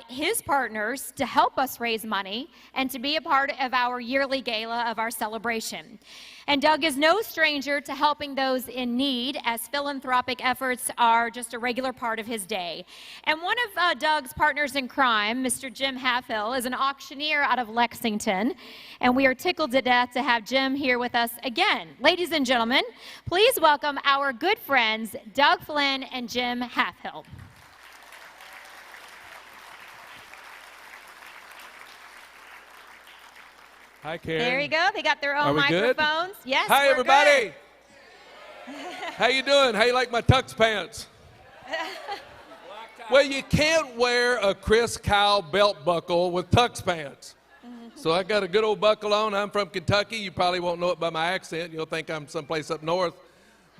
his partners to help us raise money and to be a part of our yearly gala of our celebration. And Doug is no stranger to helping those in need, as philanthropic efforts are just a regular part of his day. And one of Doug's partners in crime, Mr. Jim Halfhill, is an auctioneer out of Lexington, and we are tickled to death to have Jim here with us again. Ladies and gentlemen, please welcome our good friends, Doug Flynn and Jim Halfhill. Hi, Karen. There you go. They got their own microphones. Good? Yes. Hi, we're everybody. Good. How you doing? How you like my tux pants? Well, you can't wear a Chris Kyle belt buckle with tux pants. So I got a good old buckle on. I'm from Kentucky. You probably won't know it by my accent. You'll think I'm someplace up north.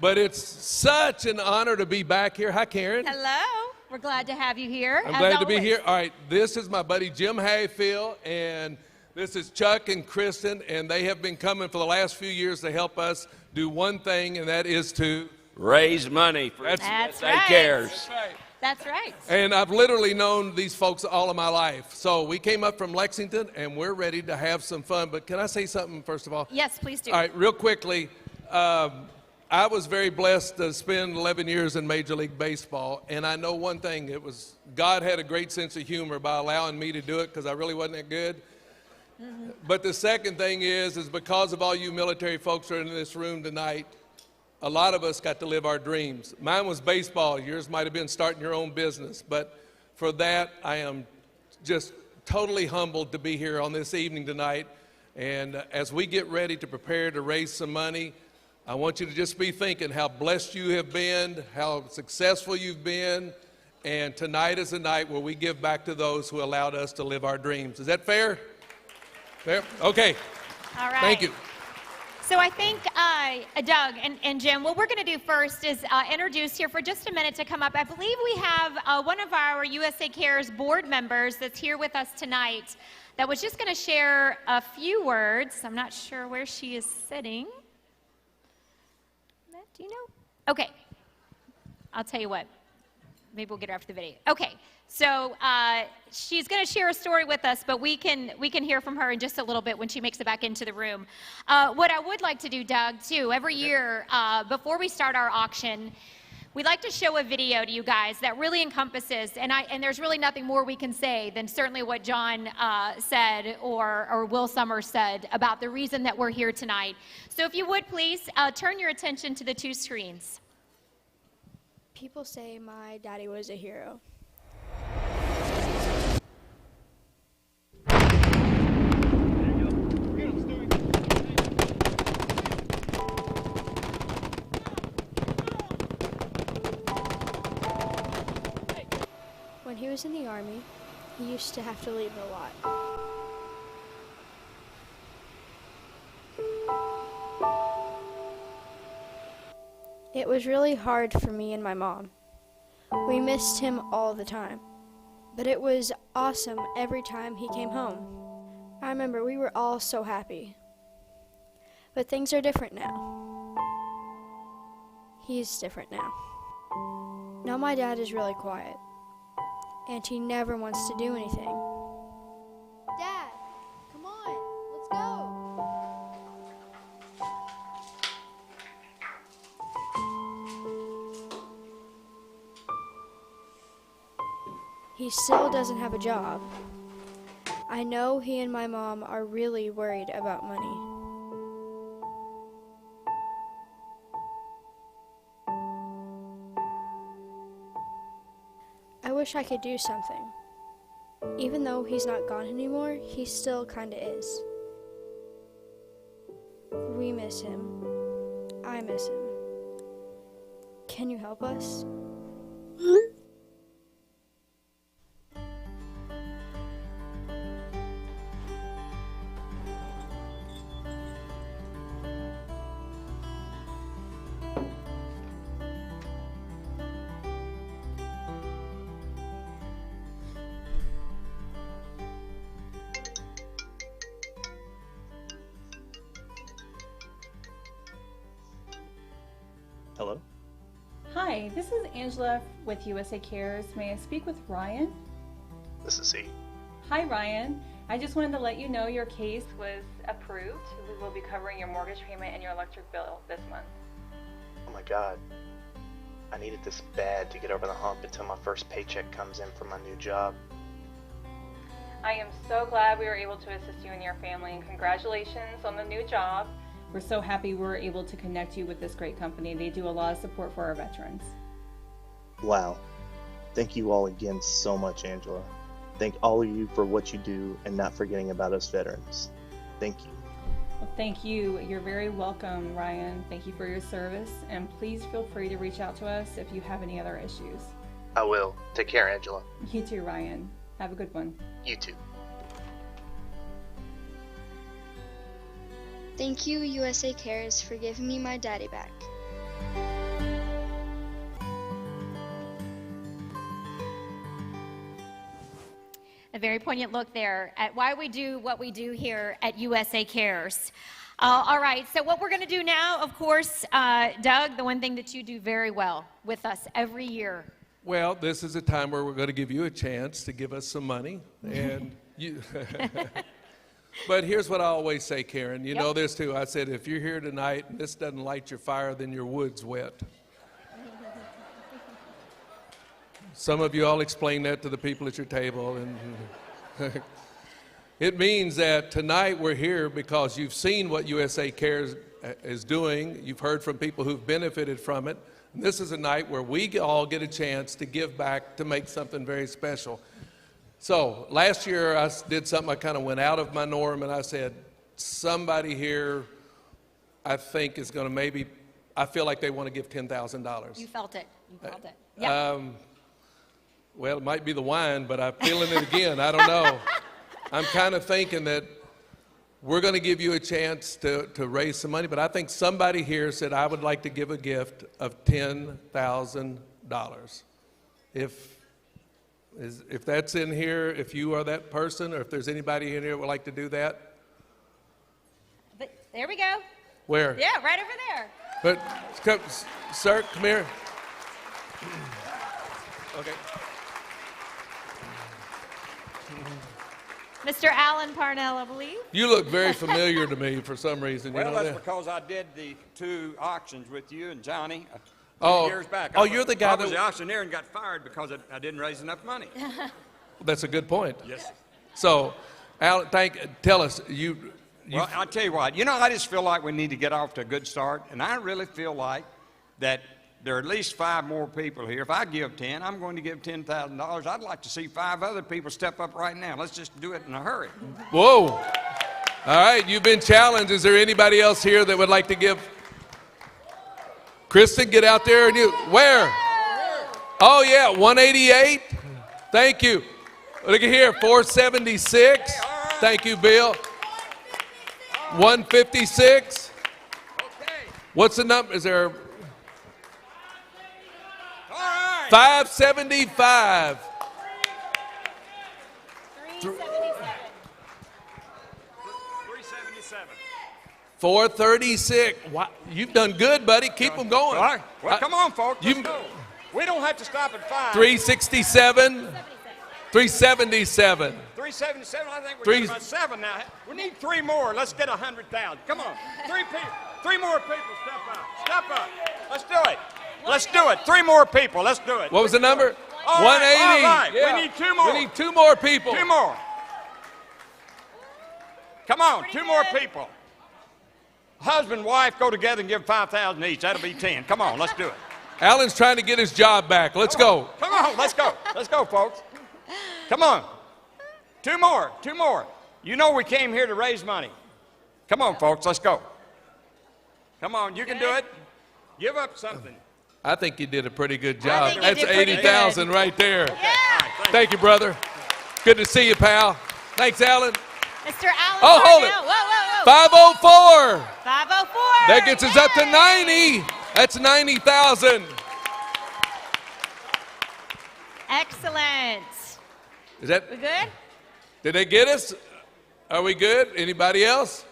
But it's such an honor to be back here. Hi, Karen. Hello. We're glad to have you here. I'm glad to be here. All right, this is my buddy Jim Hayfield, and this is Chuck and Kristen, and they have been coming for the last few years to help us do one thing, and that is to raise money for That's USA right. Cares. That's right. That's right. And I've literally known these folks all of my life. So we came up from Lexington, and we're ready to have some fun. But can I say something first of all? Yes, please do. All right, real quickly. I was very blessed to spend 11 years in Major League Baseball, and I know one thing. It was God had a great sense of humor by allowing me to do it because I really wasn't that good. But the second thing is because of all you military folks who are in this room tonight, a lot of us got to live our dreams. Mine was baseball. Yours might have been starting your own business. But for that, I am just totally humbled to be here on this evening tonight. And as we get ready to prepare to raise some money, I want you to just be thinking how blessed you have been, how successful you've been, and tonight is a night where we give back to those who allowed us to live our dreams. Is that fair? Fair? Okay. All right. Thank you. So I think, Doug and Jim, what we're going to do first is introduce here for just a minute to come up. I believe we have one of our USA Cares board members that's here with us tonight that was just going to share a few words. I'm not sure where she is sitting. Do you know? Okay. I'll tell you what. Maybe we'll get her after the video. Okay. So she's going to share a story with us, but we can hear from her in just a little bit when she makes it back into the room. What I would like to do, Doug, too, every year before we start our auction, we'd like to show a video to you guys that really encompasses, and there's really nothing more we can say than certainly what John said or Will Summers said about the reason that we're here tonight. So if you would please turn your attention to the two screens. People say my daddy was a hero. he was in the Army, he used to have to leave a lot. It was really hard for me and my mom. We missed him all the time, but it was awesome every time he came home. I remember we were all so happy. But things are different now. He's different now. Now my dad is really quiet, and he never wants to do anything. Dad, come on, let's go. He still doesn't have a job. I know he and my mom are really worried about money. I wish I could do something. Even though he's not gone anymore, he still kinda is. We miss him. I miss him. Can you help us? Hello? Hi, this is Angela with USA Cares. May I speak with Ryan? This is C. Hi, Ryan. I just wanted to let you know your case was approved. We will be covering your mortgage payment and your electric bill this month. Oh my god. I needed this bad to get over the hump until my first paycheck comes in from my new job. I am so glad we were able to assist you and your family, and congratulations on the new job. We're so happy we were able to connect you with this great company. They do a lot of support for our veterans. Wow. Thank you all again so much, Angela. Thank all of you for what you do and not forgetting about us veterans. Thank you. Well, thank you. You're very welcome, Ryan. Thank you for your service, and please feel free to reach out to us if you have any other issues. I will. Take care, Angela. You too, Ryan. Have a good one. You too. Thank you, USA Cares, for giving me my daddy back. A very poignant look there at why we do what we do here at USA Cares. All right, so what we're going to do now, of course, Doug, the one thing that you do very well with us every year. Well, this is a time where we're going to give you a chance to give us some money. And you But here's what I always say, Karen. You know this too. I said, if you're here tonight and this doesn't light your fire, then your wood's wet. Some of you all explain that to the people at your table. And it means that tonight we're here because you've seen what USA Cares is doing. You've heard from people who've benefited from it. And this is a night where we all get a chance to give back, to make something very special. So last year I did something, I kind of went out of my norm, and I said, somebody here I think is going to maybe, I feel like they want to give $10,000. You felt it. You felt it. Yeah. Well, it might be the wine, but I'm feeling it again. I don't know. I'm kind of thinking that we're going to give you a chance to raise some money, but I think somebody here said, I would like to give a gift of $10,000. If that's in here, if you are that person, or if there's anybody in here that would like to do that. But there we go. Where? Yeah, right over there. But, come, sir, come here. Okay. Mr. Alan Parnell, I believe. You look very familiar to me for some reason. Well, you know that's that? because I did the 2 auctions with you and Johnny years back. You're the guy I was that... the auctioneer and got fired because I didn't raise enough money. That's a good point. Yes. So, Alan, tell us, Well, I'll tell you what. You know, I just feel like we need to get off to a good start, and I really feel like that there are at least 5 more people here. If I give 10, I'm going to give $10,000. I'd like to see 5 other people step up right now. Let's just do it in a hurry. Whoa. All right, you've been challenged. Is there anybody else here that would like to give? Kristen, get out there. And where? Oh, yeah, 188. Thank you. Look at here, 476. Thank you, Bill. 156. What's the number? Is there? 575. 436. Wow, you've done good, buddy. Keep them going. All right. Well, come on, folks. Let's go. We don't have to stop at 5. 367. 377. 377. I think we're about 7 now. We need 3 more. Let's get 100,000. Come on. 3 people. 3 more people. Step up. Step up. Let's do it. Let's do it. 3 more people. Let's do it. What was the number? All 180. Right. All right. Yeah. We need 2 more. We need 2 more people. 2 more. Come on. 2 more people. Husband and wife go together and give 5,000 each. That'll be 10. Come on. Let's do it. Alan's trying to get his job back. Let's go. Come on. Let's go. Let's go, folks. Come on. 2 more. 2 more. You know we came here to raise money. Come on, folks. Let's go. Come on. You can do it. Give up something. I think you did a pretty good job. That's 80,000 right there. Yeah. Right, thank you, brother. Good to see you, pal. Thanks, Alan. Mr. Alan. Oh, hold it. Whoa, whoa, whoa. 504. 504. That gets us up to 90. That's 90,000. Excellent. Is that? We good? Did they get us? Are we good? Anybody else?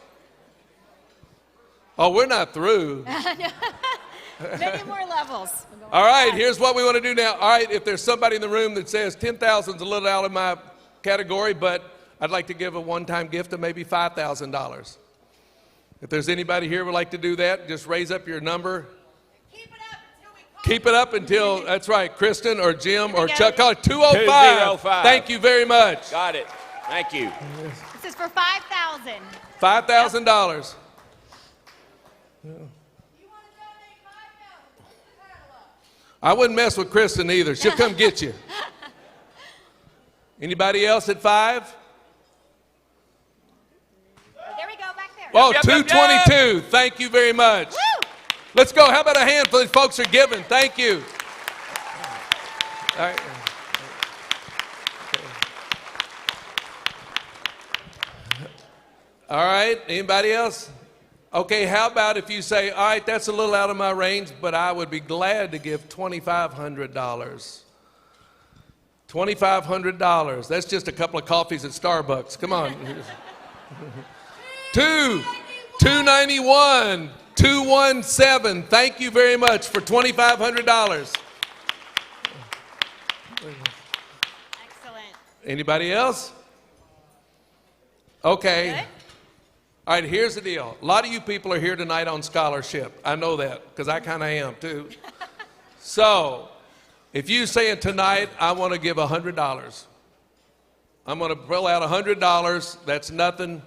Oh, we're not through. Many more levels. All right, here's what we want to do now. All right, if there's somebody in the room that says 10,000 is a little out of my category, but I'd like to give a one-time gift of maybe $5,000. If there's anybody here who would like to do that, just raise up your number. Keep it up until, that's right, Kristen or Jim or Chuck. Call it 205. 205. Thank you very much. Got it. Thank you. This is for 5,000. $5,000. I wouldn't mess with Kristen either. She'll come get you. Anybody else at 5? There we go, back there. Oh, 222. Thank you very much. Woo! Let's go. How about a hand for these folks who are giving? Thank you. All right. All right. Anybody else? Okay, how about if you say, all right, that's a little out of my range, but I would be glad to give $2,500. $2,500. That's just a couple of coffees at Starbucks. Come on. 291. 217. Thank you very much for $2,500. Excellent. Anybody else? Okay. Good? All right, here's the deal. A lot of you people are here tonight on scholarship. I know that because I kind of am too. So, if you say tonight, I want to give $100. I'm going to pull out $100. That's nothing.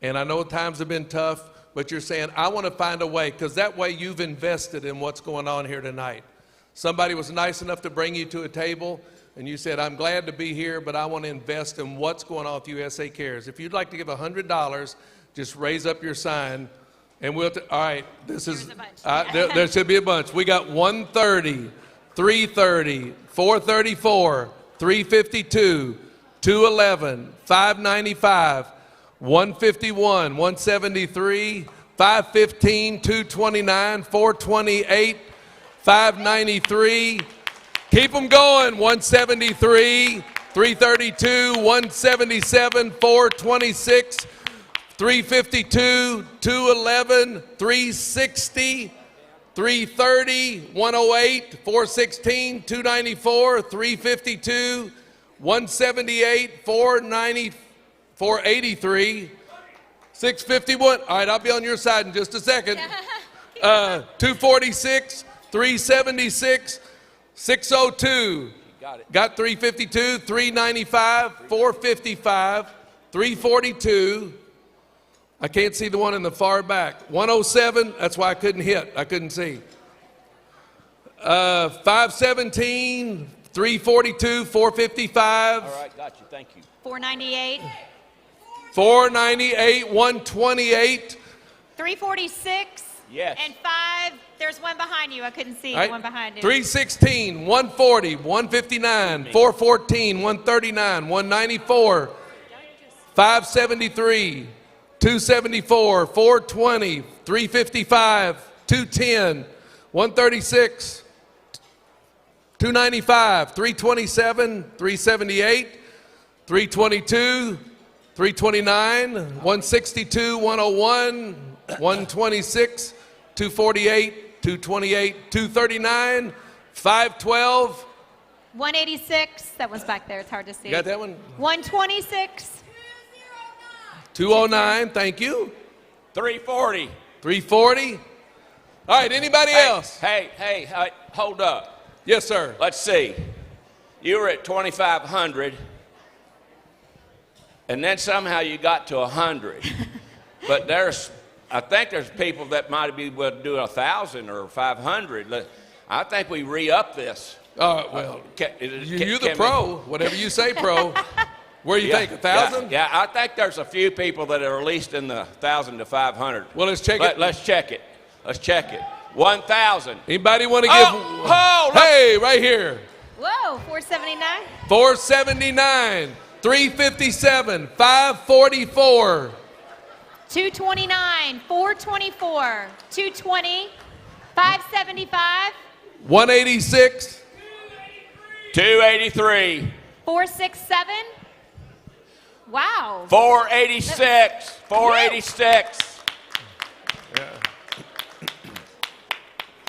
And I know times have been tough, but you're saying, I want to find a way, because that way you've invested in what's going on here tonight. Somebody was nice enough to bring you to a table, and you said, I'm glad to be here, but I want to invest in what's going on with USA Cares. If you'd like to give $100, just raise up your sign, and we'll, all right, this is, there should be a bunch. We got 130, 330, 434, 352, 211, 595, 151, 173, 515, 229, 428, 593. Keep them going. 173, 332, 177, 426, 352, 211, 360, 330, 108, 416, 294, 352, 178, 490, 483, 651. All right, I'll be on your side in just a second. 246, 376, 602. Got 352, 395, 455, 342. I can't see the one in the far back. 107, that's why I couldn't hit. I couldn't see. 517, 342, 455. All right, got you. Thank you. 498. 498, 128. 346. Yes. And 5, there's one behind you. I couldn't see All right. the one behind you. 316, 140, 159, 414, 139, 194, 573, 274, 420, 355, 210, 136, 295, 327, 378, 322, 329, 162, 101, 126, 248, 228, 239, 512. 186. That one's back there. It's hard to see. You got that one? 126. 209, thank you. 340. 340. All right, anybody else? Hey, hold up. Yes, sir. Let's see. You were at 2,500, and then somehow you got to 100. But I think there's people that might be able to do 1,000 or 500. I think we re-up this. Well, you're the pro. Whatever you say, pro. Where do you think, 1,000? Yeah, I think there's a few people that are at least in the 1,000 to 500. Well, let's check it. Let's check it. Let's check it. 1,000. Anybody want to give? Hey, right here. Whoa, 479. 479, 357, 544. 229, 424, 220, 575, 186, 283, 467. Wow. 486, 486. Yeah.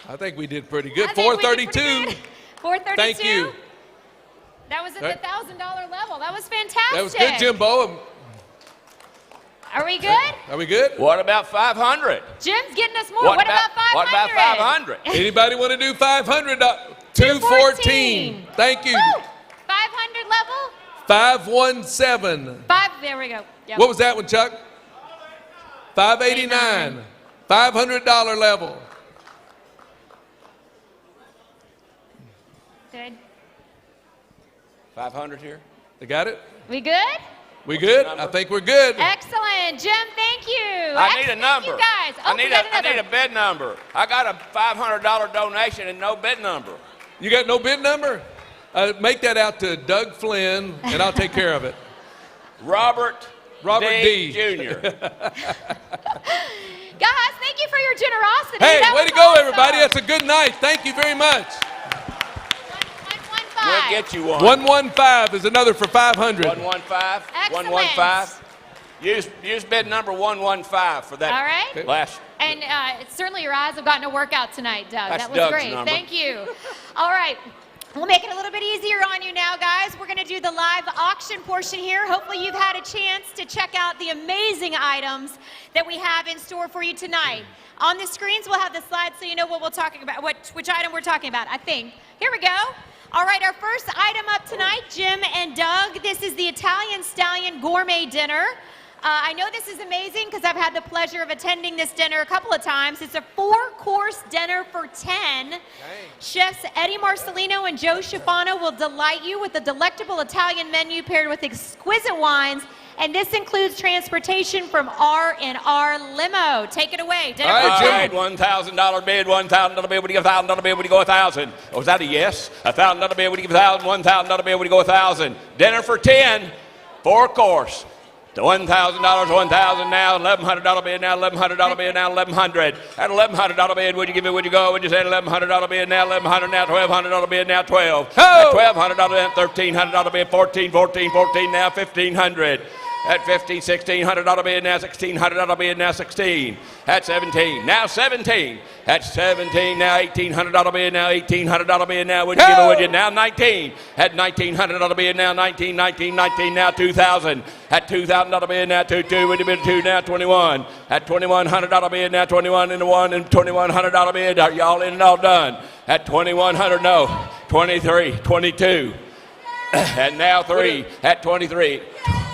I think we did pretty good. I think we did 432. pretty good. 432. Thank you. That was at Right. the $1,000 level. That was fantastic. That was good, Jimbo. Are we good? Are we good? What about 500? Jim's getting us more. What about 500? What about 500? Anybody want to do 500? 214. Thank you. Woo! 500 level? 517. 5, there we go. Yep. What was that one, Chuck? 589. $500 level. Good. 500 here? They got it? We good? We good? I think we're good. Excellent. Jim, thank you. I need a number. Thank you guys. Oh, I need a bid number. I got a $500 donation and no bid number. You got no bid number? Make that out to Doug Flynn, and I'll take care of it. Robert D. Jr. Guys, thank you for your generosity. Hey, That way was to go, awesome. everybody. That's a good night. Thank you very much. 115. We'll get you one. 115 is another for 500. 115. Excellent. 115. Use bid number 115 for that. All right. Last. And certainly your eyes have gotten a workout tonight, Doug. That's That was Doug's great. number. Thank you. All right. We'll make it a little bit easier on you now, guys. We're going to do the live auction portion here. Hopefully you've had a chance to check out the amazing items that we have in store for you tonight. On the screens, we'll have the slides so you know what we're talking about, which item we're talking about, I think. Here we go. All right, our first item up tonight, Jim and Doug. This is the Italian Stallion Gourmet Dinner. I know this is amazing because I've had the pleasure of attending this dinner a couple of times. It's a 4-course dinner for 10. Dang. Chefs Eddie Marcelino and Joe Schifano will delight you with a delectable Italian menu paired with exquisite wines. And this includes transportation from R&R Limo. Take it away. Dinner All for 10. right, $1,000 bid, $1,000 bid. Would you give $1,000 bid? Would you go 1,000? Oh, was that a yes? $1,000 bid. Would you give 1,000? $1,000 bid. Would you go 1,000? Dinner for 10, 4-course. The $1,000, $1,000 now, $1,100 bid now, $1,100 bid now, $1,100. At $1,100 bid, would you give it? Would you go? Would you say $1,100 bid now, $1,100 now, $1,200 bid now, $12. At $1,200 bid, $1,300 bid, $14 now, $1,500. At $15, $1,600 bid now, $1,600 bid now, $16. At $17, now $17. At $17 now, $1,800 bid now, $1,800 bid now. Would you give it? Would you now $19? At $1,900 bid now, $19 now, $2,000. At $2,000 bid now, $2,200. Would you bid $2 now, $21? At $2,100 bid now, $21 into $1 and $2,100 bid. Are y'all in and all done? At $2,100, no. $23, $22. And now $3. At $23.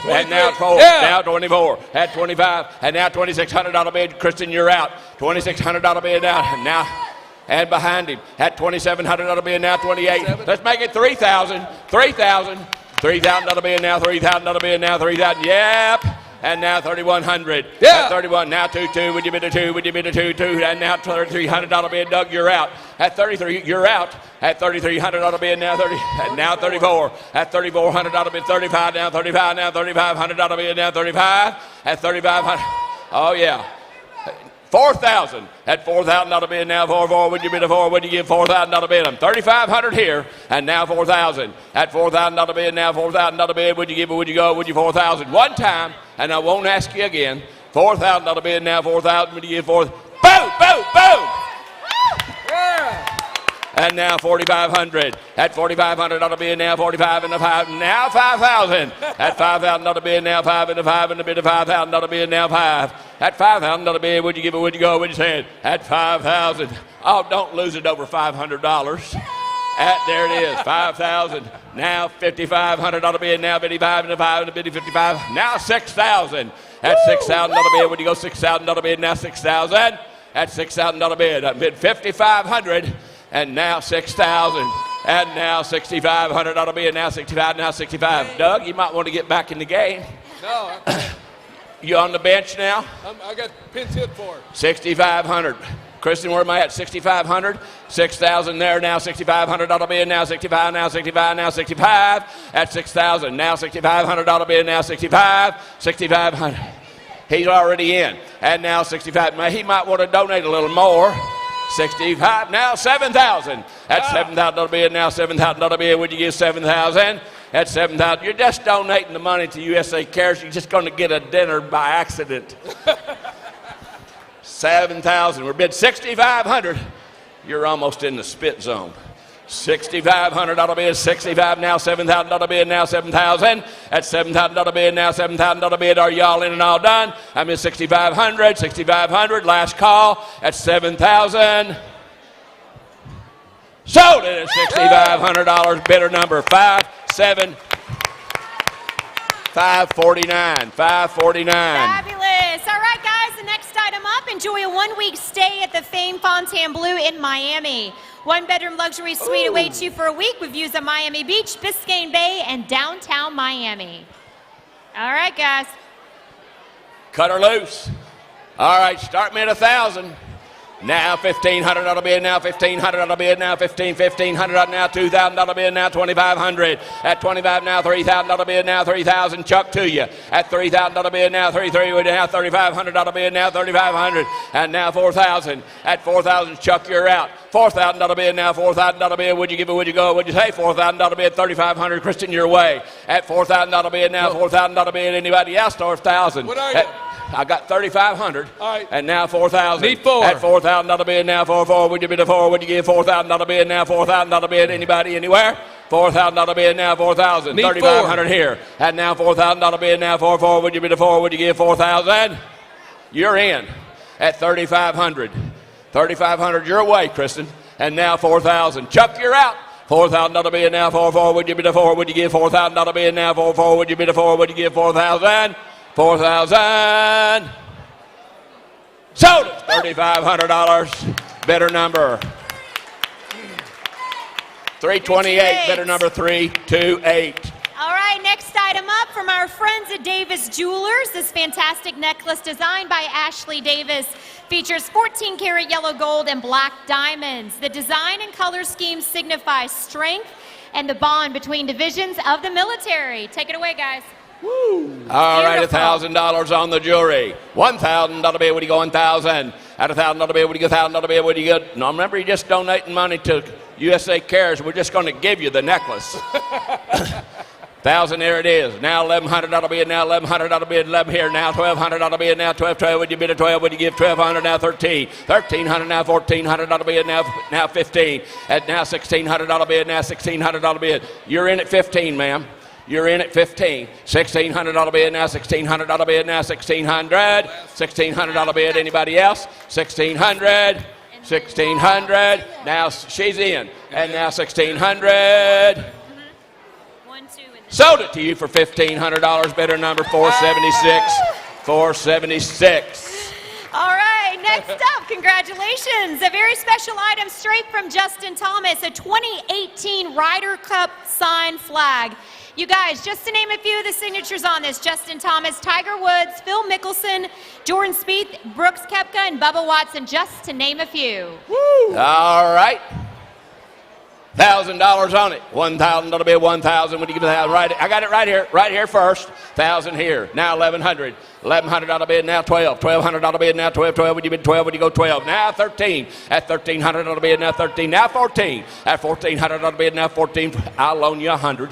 And now 4, now 24, at 25, and now $2,600 bid. Kristen, you're out. $2,600 bid now, and behind him at $2,700 bid now, 28. Let's make it $3,000, $3,000 bid now, $3,000 bid now, $3,000. Yep. And now 3,100. Yeah. At 31, now 2-2. Would you bid a 2? Would you bid a 2-2? And now $3,300 bid. Doug, you're out. At 33, you're out. At $3,300 bid. Now 30. And now 34. At $3,400 bid. 35. Now 35. Now $3,500 bid. Now 35. At 3,500. Oh yeah. 4,000. At $4,000 bid. Now 4. Would you bid a 4? Would you give $4,000 bid? 3,500 here. And now 4,000. At $4,000 bid. Now $4,000 bid. Would you give? Would you go? Would you 4,000? One time, and I won't ask you again. $4,000 bid. Now 4,000. Would you give 4? Boom! Boom! Boom! Yeah. And now 4,500. At $4,500 bid. Now 45 and a 5. Now 5,000. At $5,000 bid. Now 5 and a 5 and a bid of $5,000 bid. Now 5. At $5,000 bid. Would you give it? Would you go? Would you say it? At 5,000. Oh, don't lose it over $500. There it is. 5,000. Now $5,500 bid. Now 55 and a 5 and a bid of 55. Now 6,000. At $6,000 bid. Would you go? $6,000 bid. Now 6,000. At $6,000 bid. Bid 5,500. And now 6,000. And now $6,500 bid. Now 65. Now 65. Doug, you might want to get back in the game. No, You on the bench now? I got pins hit for it. 6,500. Kristen, where am I at? 6,500. 6,000 there. Now $6,500 bid. Now 65. Now 65. Now 65. At 6,000. Now $6,500 bid. Now 65. 6,500. He's already in. And now 65. He might want to donate a little more. 65. Now 7,000. At $7,000 bid. Now $7,000 bid. Would you give 7,000? At 7,000. You're just donating the money to USA Cares. You're just going to get a dinner by accident. 7,000. We're bid 6,500. You're almost in the spit zone. $6,500 bid. 65. Now $7,000 bid. Now 7,000. At $7,000 bid. Now $7,000 bid. Are y'all in and all done? I'm at 6,500. 6,500. Last call at 7,000. Sold it at $6,500. Bidder number 549. 549. Fabulous. All right, guys, the next item up. Enjoy a one-week stay at the famed Fontainebleau in Miami. One-bedroom luxury suite awaits you for a week with views of Miami Beach, Biscayne Bay, and downtown Miami. All right, guys. Cut her loose. All right, start me at 1,000. Now $1,500 bid. Now $1,500 bid. Now $1,500. Now $2,000 bid. Now $2,500. At 25. Now $3,000 bid. Now 3,000. Chuck to you. At $3,000 bid. Now 3,300. Now $3,500 bid. Now 3,500. And now 4,000. At 4,000. Chuck, you're out. $4,000 bid. Now $4,000 bid. Would you give it? Would you go? Would you say $4,000 bid? 3,500. Kristen, your way. At $4,000 bid. Now $4,000 bid. Anybody else? Or 1,000. What are you? I got 3,500. All right. And now 4,000. Need 4. At $4,000 bid. Now 4. Would you bid a 4? Would you give $4,000 bid? Now $4,000 bid. Anybody, anywhere? $4,000 bid. Now 4,000. Need 3,500 here. And now $4,000 bid. Now 4. Would you bid a 4? Would you give 4,000? You're in. At 3,500. 3,500 your way, Kristen. And now 4,000. Chuck, you're out. $4,000 bid. Now 4. Would you bid a 4? Would you give $4,000 bid? Now 4. Would you bid a 4? Would you give 4,000? 4,000. Sold it. $3,500. Bidder number 328. Bidder number 328. All right, next item up from our friends at Davis Jewelers. This fantastic necklace designed by Ashley Davis features 14-karat yellow gold and black diamonds. The design and color scheme signify strength and the bond between divisions of the military. Take it away, guys. Woo. All right, $1,000 on the jewelry. $1,000 bid. Would you go 1,000? At $1,000 bid, would you go $1,000 bid? Would you go? No, remember, you're just donating money to USA Cares. We're just going to give you the necklace. 1,000, there it is. Now $1,100 bid. Now $1,100 bid. 11 here. Now $1,200 bid. Now 12. Would you bid a 12? Would you give 1,200? Now 13. 1,300. Now $1,400 bid. Now 15. At now $1,600 bid. Now $1,600 bid. You're in at 15, ma'am. You're in at 15. $1,600 bid. Now $1,600 bid. Now $1,600. $1,600 bid. Anybody else? $1,600. $1,600. Now she's in. And now $1,600. Sold it to you for $1,500. Bidder number 476. 476. All right, next up, congratulations. A very special item straight from Justin Thomas, a 2018 Ryder Cup signed flag. You guys, just to name a few of the signatures on this: Justin Thomas, Tiger Woods, Phil Mickelson, Jordan Spieth, Brooks Koepka, and Bubba Watson, just to name a few. Woo! All right. $1,000 on it. $1,000 bill, 1,000. When you give it right, I got it right here first. 1,000 here. Now 1,100. $1,100 bid. Now 12. $1,200 bid. Now 12. 12. When you bid 12, when you go 12. Now 13. At $1,300 bid. Now 13. Now 14. At $1,400 bid. Now 14. I'll loan you 100.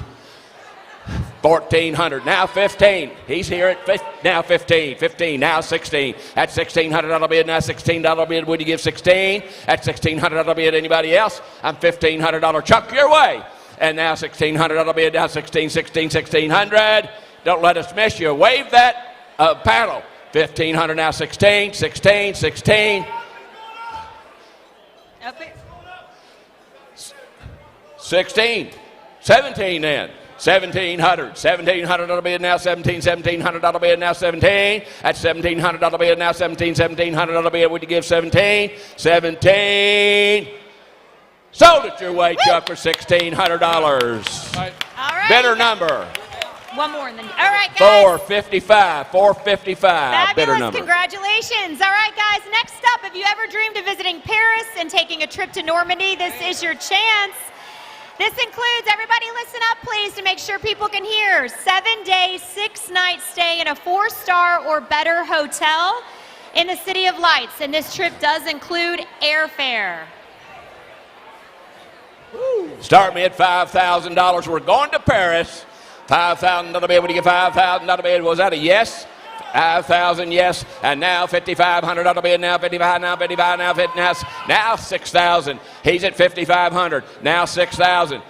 1,400. Now 15. He's here at now 15. 15. Now 16. At $1,600 bid. Now $16 bid. Would you give 16? At $1,600 bid. Anybody else? I'm $1,500. Chuck your way. And now $1,600 bid. Now 16, 16, 1,600. Don't let us miss you. Wave that paddle. 1,500. Now 16, 16, 16. 16. 17 then. 1,700. $1,700 bid now 17. $1,700 bid now 17. At $1,700 bid now 17. $1,700 bid. Would you give 17? 17. Sold it your way, Chuck, for $1,600. All right. Bidder number. One more and then. All right, guys. 455. 455. Fabulous. Bidder number. Congratulations. All right, guys. Next up, if you ever dreamed of visiting Paris and taking a trip to Normandy, this is your chance. This includes, everybody listen up please to make sure people can hear, 7-day, 6-night stay in a 4-star or better hotel in the City of Lights. And this trip does include airfare. Start me at $5,000. We're going to Paris. $5,000 bid. Would you get $5,000 bid? Was that a yes? 5,000, yes. And now $5,500 bid. Now 55. Now 55. Now 50. Now 6,000. He's at 5,500. Now 6,000.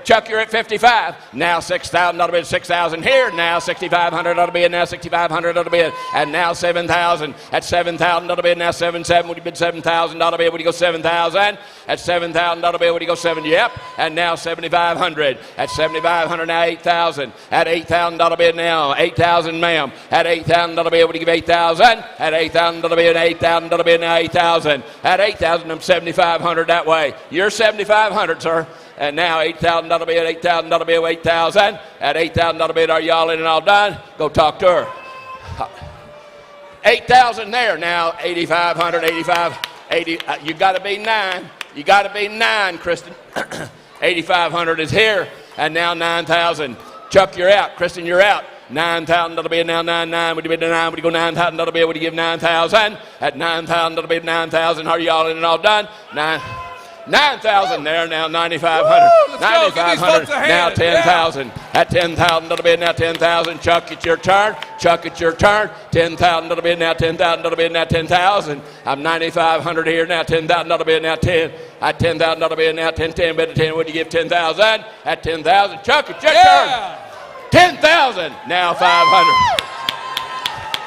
Chuck, you're at 55. Now $6,000 bid. 6,000 here. Now $6,500 bid. Now $6,500 bid. And now 7,000. At $7,000 bid. Now 7,700. Would you bid $7,000 bid? Would you go 7,000? At $7,000 bid. Would you go 7? Yep. And now 7,500. At 7,500. Now 8,000. At $8,000 bid. Now 8,000, ma'am. At $8,000 bid. Would you give 8,000? At $8,000 bid. $8,000 bid. Now 8,000. At 8,000. I'm 7,500 that way. You're 7,500, sir. And now $8,000 bid, $8,000 bid, 8,000. At $8,000 bid, are y'all in and all done? Go talk to her. 8,000 there. Now 8,500, 85, 80. You got to be 9. You got to be 9, Kristen. 8,500 is here. And now 9,000. Chuck, you're out. Kristen, you're out. $9,000 bid now 9,900. Would you bid 9? Would you go $9,000 bid? Would you give 9,000? At $9,000 bid, 9,000. Are y'all in and all done? 9,000 there, now 9,500. 9,500, now 10,000. At 10,000 bid, now 10,000. Chuck, it's your turn. Chuck, it's your turn. 10,000 bid, now 10,000 bid, now 10,000. I'm 9,500 here, now 10,000 bid, now 10. At 10,000 bid, now 10, 10 bid, 10. Would you give 10,000? At 10,000. Chuck, it's your turn. 10,000, now 500.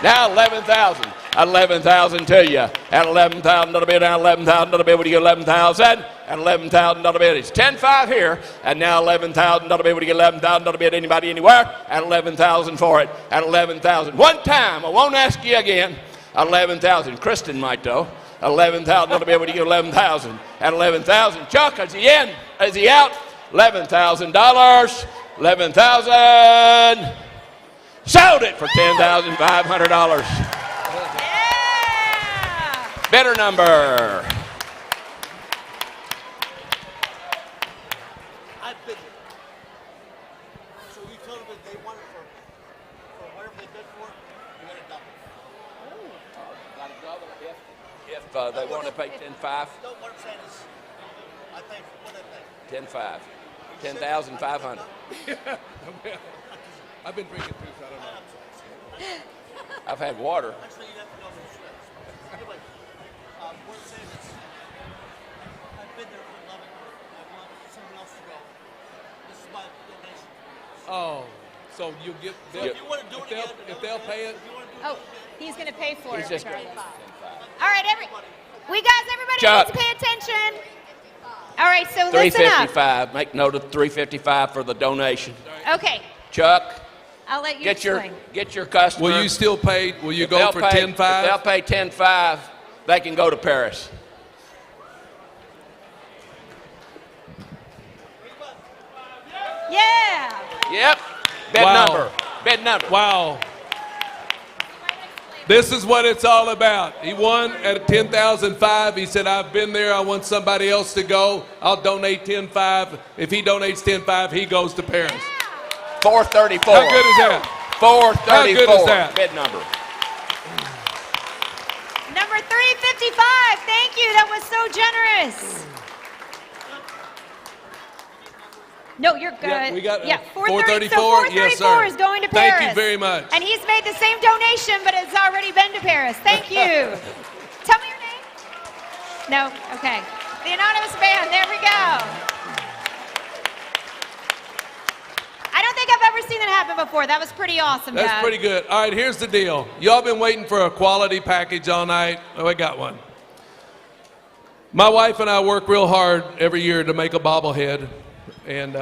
Now 11,000. 11,000 to you. At 11,000 bid, now 11,000 bid. Would you get 11,000? At 11,000 bid, it's 10,500 here. And now 11,000 bid. Would you get 11,000 bid? Anybody, anywhere? At 11,000 for it. At 11,000. One time. I won't ask you again. 11,000. Kristen might though. 11,000 bid. Would you get 11,000? At 11,000. Chuck, is he in? Is he out? $11,000. 11,000. Sold it for $10,500. Bidder number. I've bid it. So you told them that they want it for whatever they bid for, you got to double. Got to double if they want to pay 10,500. No, what I'm saying is, I think, what did they pay? 10,500. 10,500. I've been drinking too, so I don't know. I've had water. Actually, you'd have to go to the Swiss. Anyway, what I'm saying is, I've been there for 11. I want someone else to go. This is my donation. Oh, so you'll get. So if you want to do it again, if they'll pay it. Oh, he's going to pay for He's it. just regardless. All right, everybody Chuck. needs to pay attention. All right, so listen up. $355. Make note of $355 for the donation. Okay, Chuck, I'll let you get explain. your customer. Will you still pay? Will you If go they'll for pay- 10,500? If they'll pay 10,500, they can go to Paris. Yeah. Yep. Bid Wow. number. Bid number. Wow. This is what it's all about. He won at 10,005. He said, I've been there. I want somebody else to go. I'll donate 10,500. If he donates 10,500, he goes to Paris. 434. How good is that? 434. How good is that? Bid number. Number 355. Thank you. That was so generous. No, you're good. Yeah, we got 434. 434. So 434 Yes, sir. is going to Paris. Thank you very much. And he's made the same donation, but it's already been to Paris. Thank you. Tell me your name. No, okay. The anonymous band. There we go. I don't think I've ever seen that happen before. That was pretty awesome, That's Dad. pretty good. All right, here's the deal. Y'all been waiting for a quality package all night. Oh, I got one. My wife and I work real hard every year to make a bobblehead. And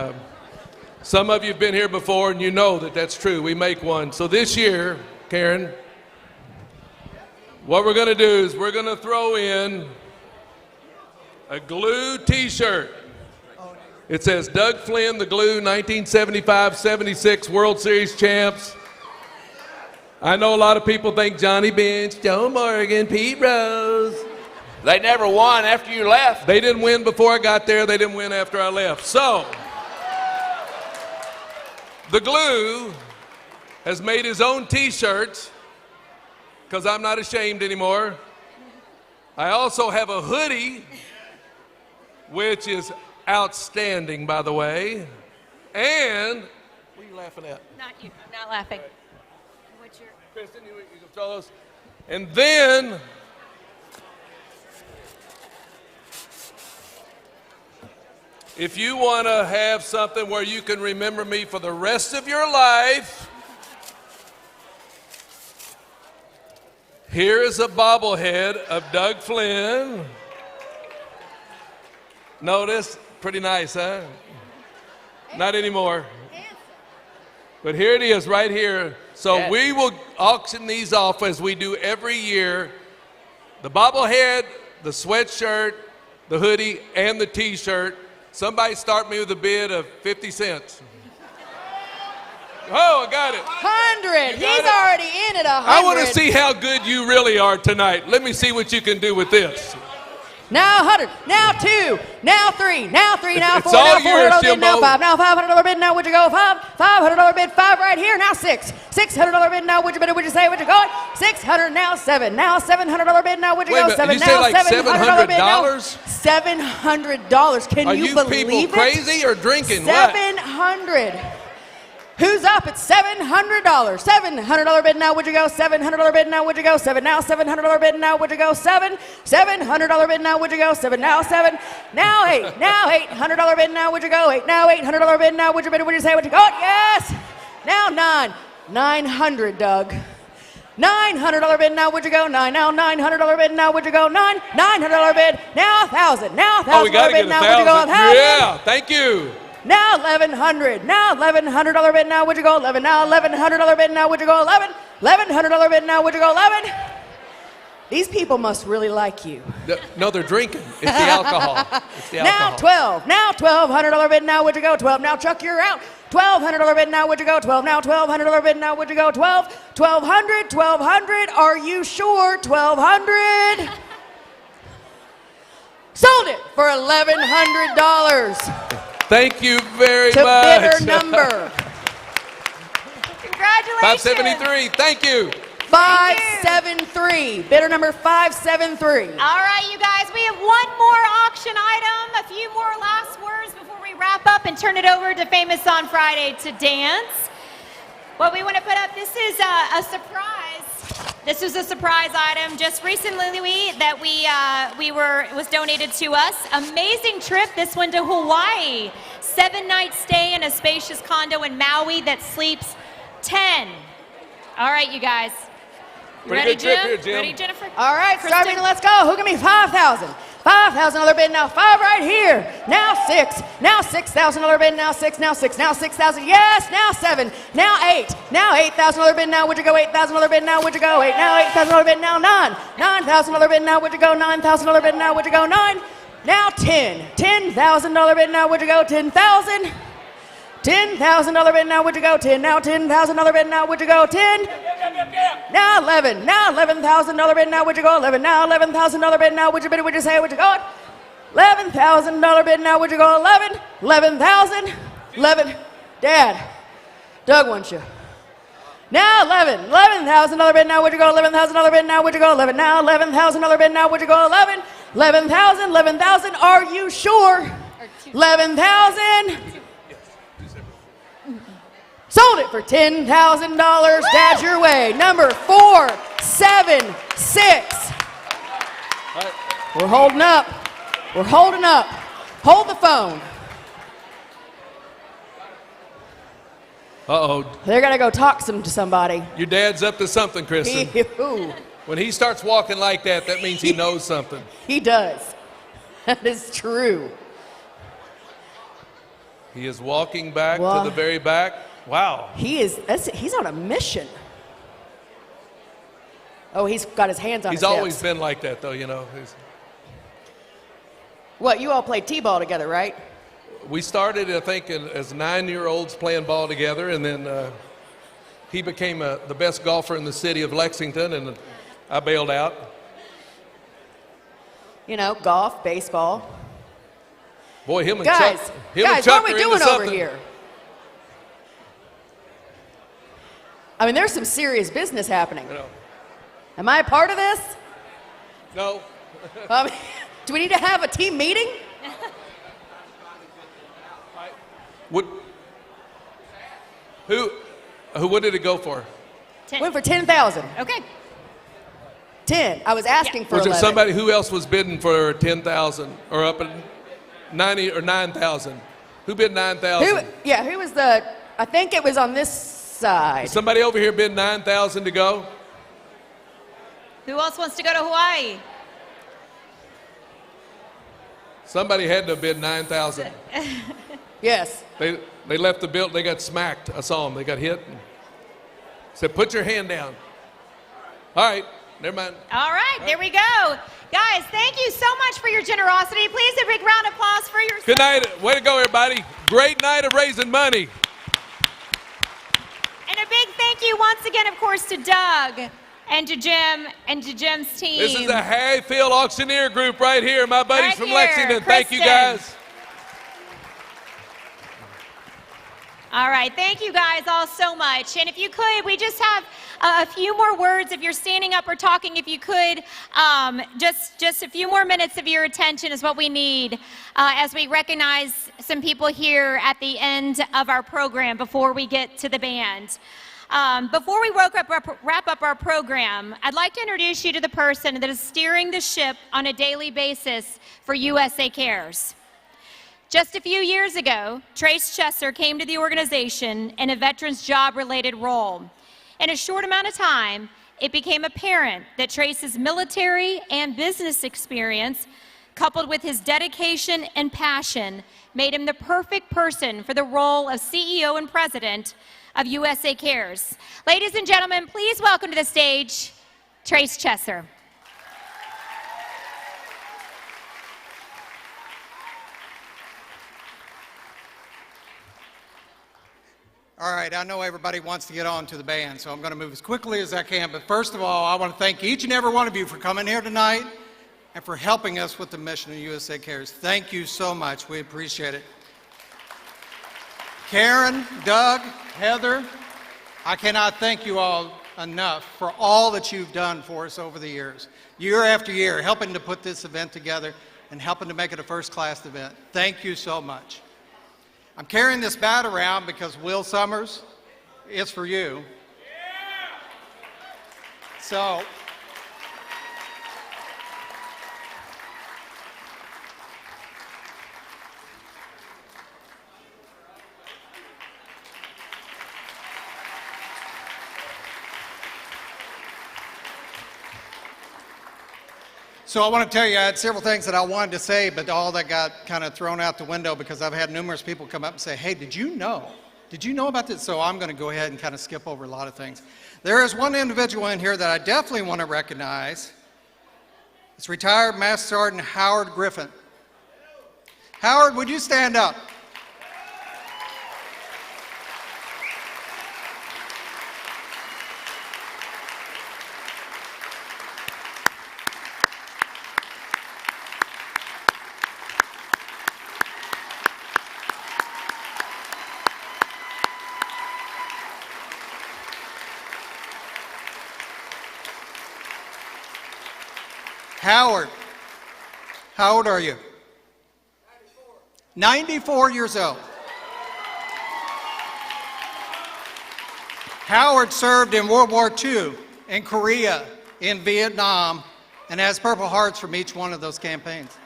some of you have been here before, and you know that that's true. We make one. So this year, Karen, what we're going to do is we're going to throw in a glue T-shirt. It says Doug Flynn, the Glue, 1975-76 World Series champs. I know a lot of people think Johnny Bench, Joe Morgan, Pete Rose. They never won after you left. They didn't win before I got there. They didn't win after I left. So, the Glue has made his own T-shirts because I'm not ashamed anymore. I also have a hoodie, which is outstanding, by the way. And, what are you laughing at? Not you. I'm not laughing. What's your... Kristen, you can tell us. And then, if you want to have something where you can remember me for the rest of your life, here is a bobblehead of Doug Flynn. Notice, pretty nice, huh? Not anymore. But here it is right here. So Yes. we will auction these off as we do every year. The bobblehead, the sweatshirt, the hoodie, and the T-shirt. Somebody start me with a bid of 50 cents. Oh, I got it. 100. You got He's it? already in at 100. I want to see how good you really are tonight. Let me see what you can do with this. Now 100. Now 2. Now 3. Now 3. Now 4. It's all Now yours, $400 bid. Now Jimbo. 5. Now $500 bid. Now would you go 5? $500 bid. 5 right here. Now 6. $600 bid. Now would you bid? Would you say? Would you go? 600. Now 7. Now $700 bid. Now would you Wait a go? minute, 7. you say Now like $700 bid. Now $700? $700. Can Are you you believe people it? crazy or drinking? What? 700. Who's up at $700? $700 bid now, would you go? $700 bid now, would you go? 7 now, $700 bid now, would you go? 7. $700 bid now, would you go? 7 now, 7. Now 8. Now $800 bid now, would you go? 8 now, $800 bid now, would you bid? Would you say? Would you go? Yes. Now 9. 900, Doug. $900 bid now, would you go? 9 now, $900 bid now, would you go? 9. $900 bid now, 1,000. Now Oh, we got $1,000 to bid get now, would you go? 1,000. 1,000. Yeah, thank you. Now 1,100. Now $1,100 bid now, would you go? 11. Now $1,100 bid now, would you go? 11. $1,100 bid now, would you go? 11. These people must really like you. No, they're drinking. It's the alcohol. It's the alcohol. Now 12. Now $1,200 bid now, would you go? 12. Now Chuck, you're out. $1,200 bid now, would you go? 12. Now $1,200 bid now, would you go? 12. 1,200. 1,200. Are you sure? 1,200. Sold it for $1,100. Thank you very To much. bidder number. Congratulations. 573. Thank you. 573. Bidder number 573. All right, you guys, we have one more auction item, a few more last words before we wrap up and turn it over to Famous on Friday to dance. What we want to put up, this is a surprise. This was a surprise item just recently that was donated to us. Amazing trip, this one to Hawaii. 7-night stay in a spacious condo in Maui that sleeps 10. All right, you guys. Pretty Ready, good trip Jim? here, Jim. Ready, Jennifer? All right, Kristen? Starving, let's go. Who give me 5,000? $5,000 bid now. 5 right here. Now 6. Now $6,000 bid now. 6. Now 6. Now 6,000. Yes. Now 7. Now 8. Now $8,000 bid now. Would you go? $8,000 bid now. Would you go? 8. Now $8,000 bid now. 9. $9,000 bid now. Would you go? $9,000 bid now. Would you go? 9. Now 10. $10,000 bid now. Would you go? 10,000. $10,000 bid now, would you go? 10 now, $10,000 bid now, would you go? 10. Now 11, now $11,000 bid now, would you go? 11 now, $11,000 bid now, would you bid? Would you say? Would you go? $11,000 bid now, would you go? 11, 11,000, 11. Dad, Doug wants you. Now 11, $11,000 bid now, would you go? $11,000 bid now, would you go? 11 now, $11,000 bid now, would you go? 11, 11,000, 11,000. Are you sure? 11,000. Sold it for $10,000. Dad, your way. Number 476. We're holding up. We're holding up. Hold the phone. Uh-oh. They're going to go talk to somebody. Your dad's up to something, Kristen. When he starts walking like that, that means he knows something. He does. That is true. He is walking back to the very back. Wow. He's on a mission. Oh, he's got his hands on his He's hips. always been like that, though, you know. What, you all played t-ball together, right? We started, I think, as 9-year-olds playing ball together, and then he became the best golfer in the city of Lexington, and I bailed out. You know, golf, baseball. Boy, him and guys, Chuck. What are we doing over here? I mean, there's some serious business happening. Am I a part of this? No. Do we need to have a team meeting? What did it go for? 10. Went for 10,000. Okay. 10. I was asking for Was 11. there somebody who else was bidding for 10,000 or up at 90 or 9,000? Who bid 9,000? Who was I think it was on this side. Somebody over here bid 9,000 to go? Who else wants to go to Hawaii? Somebody had to have bid 9,000. Yes. They left the building. They got smacked. I saw them. They got hit. And said, "Put your hand down." All right. Never mind. All right. There we go. Guys, thank you so much for your generosity. Please a big round of applause for yourself. Good night. Way to go, everybody. Great night of raising money. And a big thank you once again, of course, to Doug and to Jim and to Jim's team. This is the Hayfield Auctioneer Group right here. My buddies Right from here, Lexington. Thank you, Kristen. guys. All right, thank you guys all so much. And if you could, we just have a few more words. If you're standing up or talking, if you could, just a few more minutes of your attention is what we need as we recognize some people here at the end of our program before we get to the band. Before we wrap up our program, I'd like to introduce you to the person that is steering the ship on a daily basis for USA Cares. Just a few years ago, Trace Chesser came to the organization in a veterans job-related role. In a short amount of time, it became apparent that Trace's military and business experience, coupled with his dedication and passion, made him the perfect person for the role of CEO and president of USA Cares. Ladies and gentlemen, please welcome to the stage, Trace Chesser. All right, I know everybody wants to get on to the band, so I'm going to move as quickly as I can. But first of all, I want to thank each and every one of you for coming here tonight and for helping us with the mission of USA Cares. Thank you so much. We appreciate it. Karen, Doug, Heather, I cannot thank you all enough for all that you've done for us over the years, year after year, helping to put this event together and helping to make it a first-class event. Thank you so much. I'm carrying this bat around because Will Summers, it's for you. So, I want to tell you, I had several things that I wanted to say, but all that got kind of thrown out the window because I've had numerous people come up and say, hey, did you know? Did you know about this? So I'm going to go ahead and kind of skip over a lot of things. There is one individual in here that I definitely want to recognize. It's retired Master Sergeant Howard Griffin. Howard, would you stand up? Howard. How old are you? 94 years old. Howard served in World War II, in Korea, in Vietnam, and has Purple Hearts from each one of those campaigns.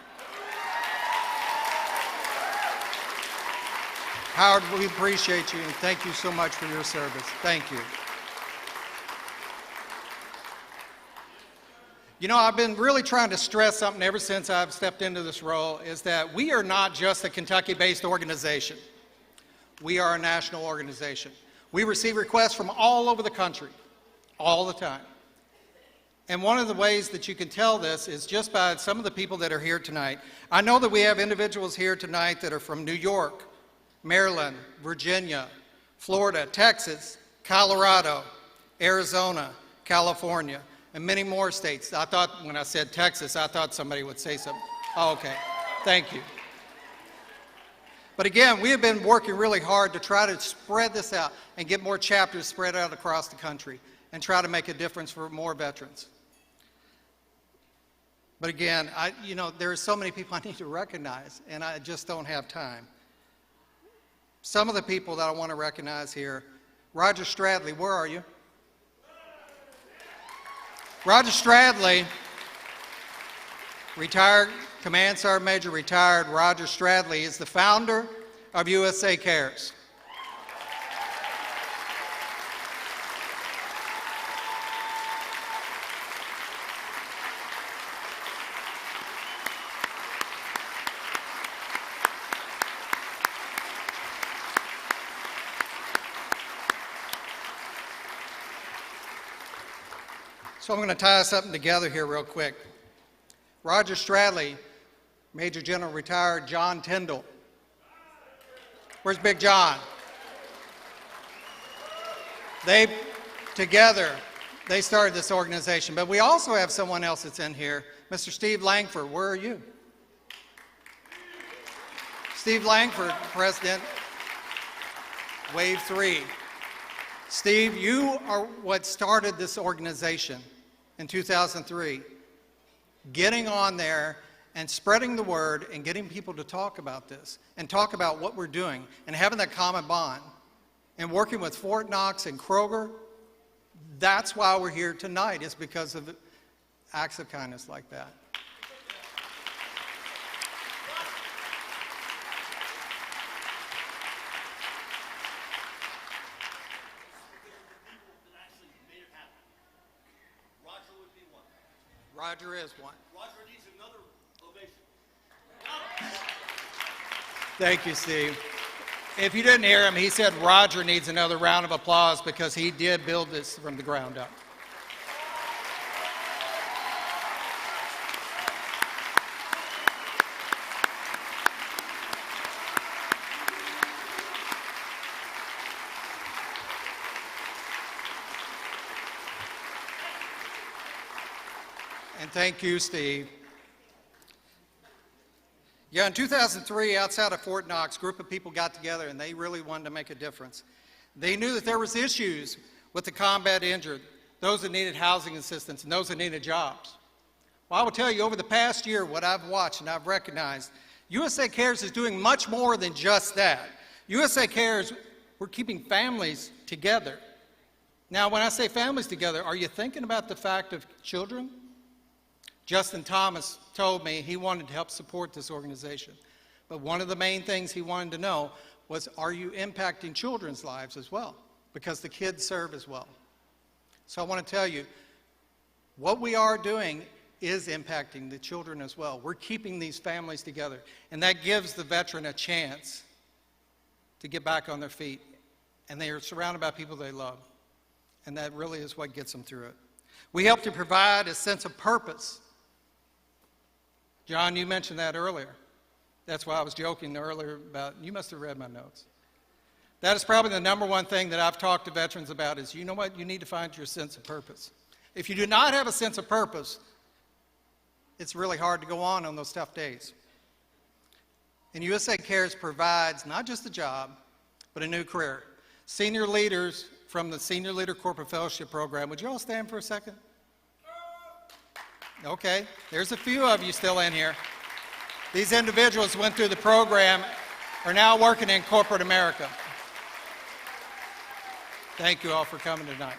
Howard, we appreciate you, and thank you so much for your service. Thank you. You know, I've been really trying to stress something ever since I've stepped into this role, is that we are not just a Kentucky-based organization. We are a national organization. We receive requests from all over the country, all the time. And one of the ways that you can tell this is just by some of the people that are here tonight. I know that we have individuals here tonight that are from New York, Maryland, Virginia, Florida, Texas, Colorado, Arizona, California, and many more states. I thought when I said Texas, I thought somebody would say something. Oh, okay. Thank you. But again, we have been working really hard to try to spread this out and get more chapters spread out across the country and try to make a difference for more veterans. But again, there are so many people I need to recognize, and I just don't have time. Some of the people that I want to recognize here, Roger Stradley, where are you? Roger Stradley, retired Command Sergeant Major, retired Roger Stradley, is the founder of USA Cares. So I'm going to tie something together here real quick. Roger Stradley, Major General retired John Tyndall. Where's Big John? Together, they started this organization. But we also have someone else that's in here, Mr. Steve Langford. Where are you? Steve Langford, President, Wave 3. Steve, you are what started this organization in 2003, getting on there and spreading the word and getting people to talk about this and talk about what we're doing and having that common bond and working with Fort Knox and Kroger. That's why we're here tonight, is because of acts of kindness like that. Roger is one. Roger needs another ovation. Thank you, Steve. If you didn't hear him, he said Roger needs another round of applause because he did build this from the ground up. And thank you, Steve. Yeah, in 2003, outside of Fort Knox, a group of people got together and they really wanted to make a difference. They knew that there was issues with the combat injured, those that needed housing assistance, and those that needed jobs. Well, I will tell you, over the past year, what I've watched and I've recognized, USA Cares is doing much more than just that. USA Cares, we're keeping families together. Now, when I say families together, are you thinking about the fact of children? Justin Thomas told me he wanted to help support this organization. But one of the main things he wanted to know was, are you impacting children's lives as well? Because the kids serve as well. So I want to tell you, what we are doing is impacting the children as well. We're keeping these families together. And that gives the veteran a chance to get back on their feet. And they are surrounded by people they love. And that really is what gets them through it. We help to provide a sense of purpose. John, you mentioned that earlier. That's why I was joking earlier about, you must have read my notes. That is probably the number one thing that I've talked to veterans about is, you know what, you need to find your sense of purpose. If you do not have a sense of purpose, it's really hard to go on those tough days. And USA Cares provides not just a job, but a new career. Senior leaders from the Senior Leader Corporate Fellowship Program, would you all stand for a second? Okay, there's a few of you still in here. These individuals went through the program, are now working in corporate America. Thank you all for coming tonight.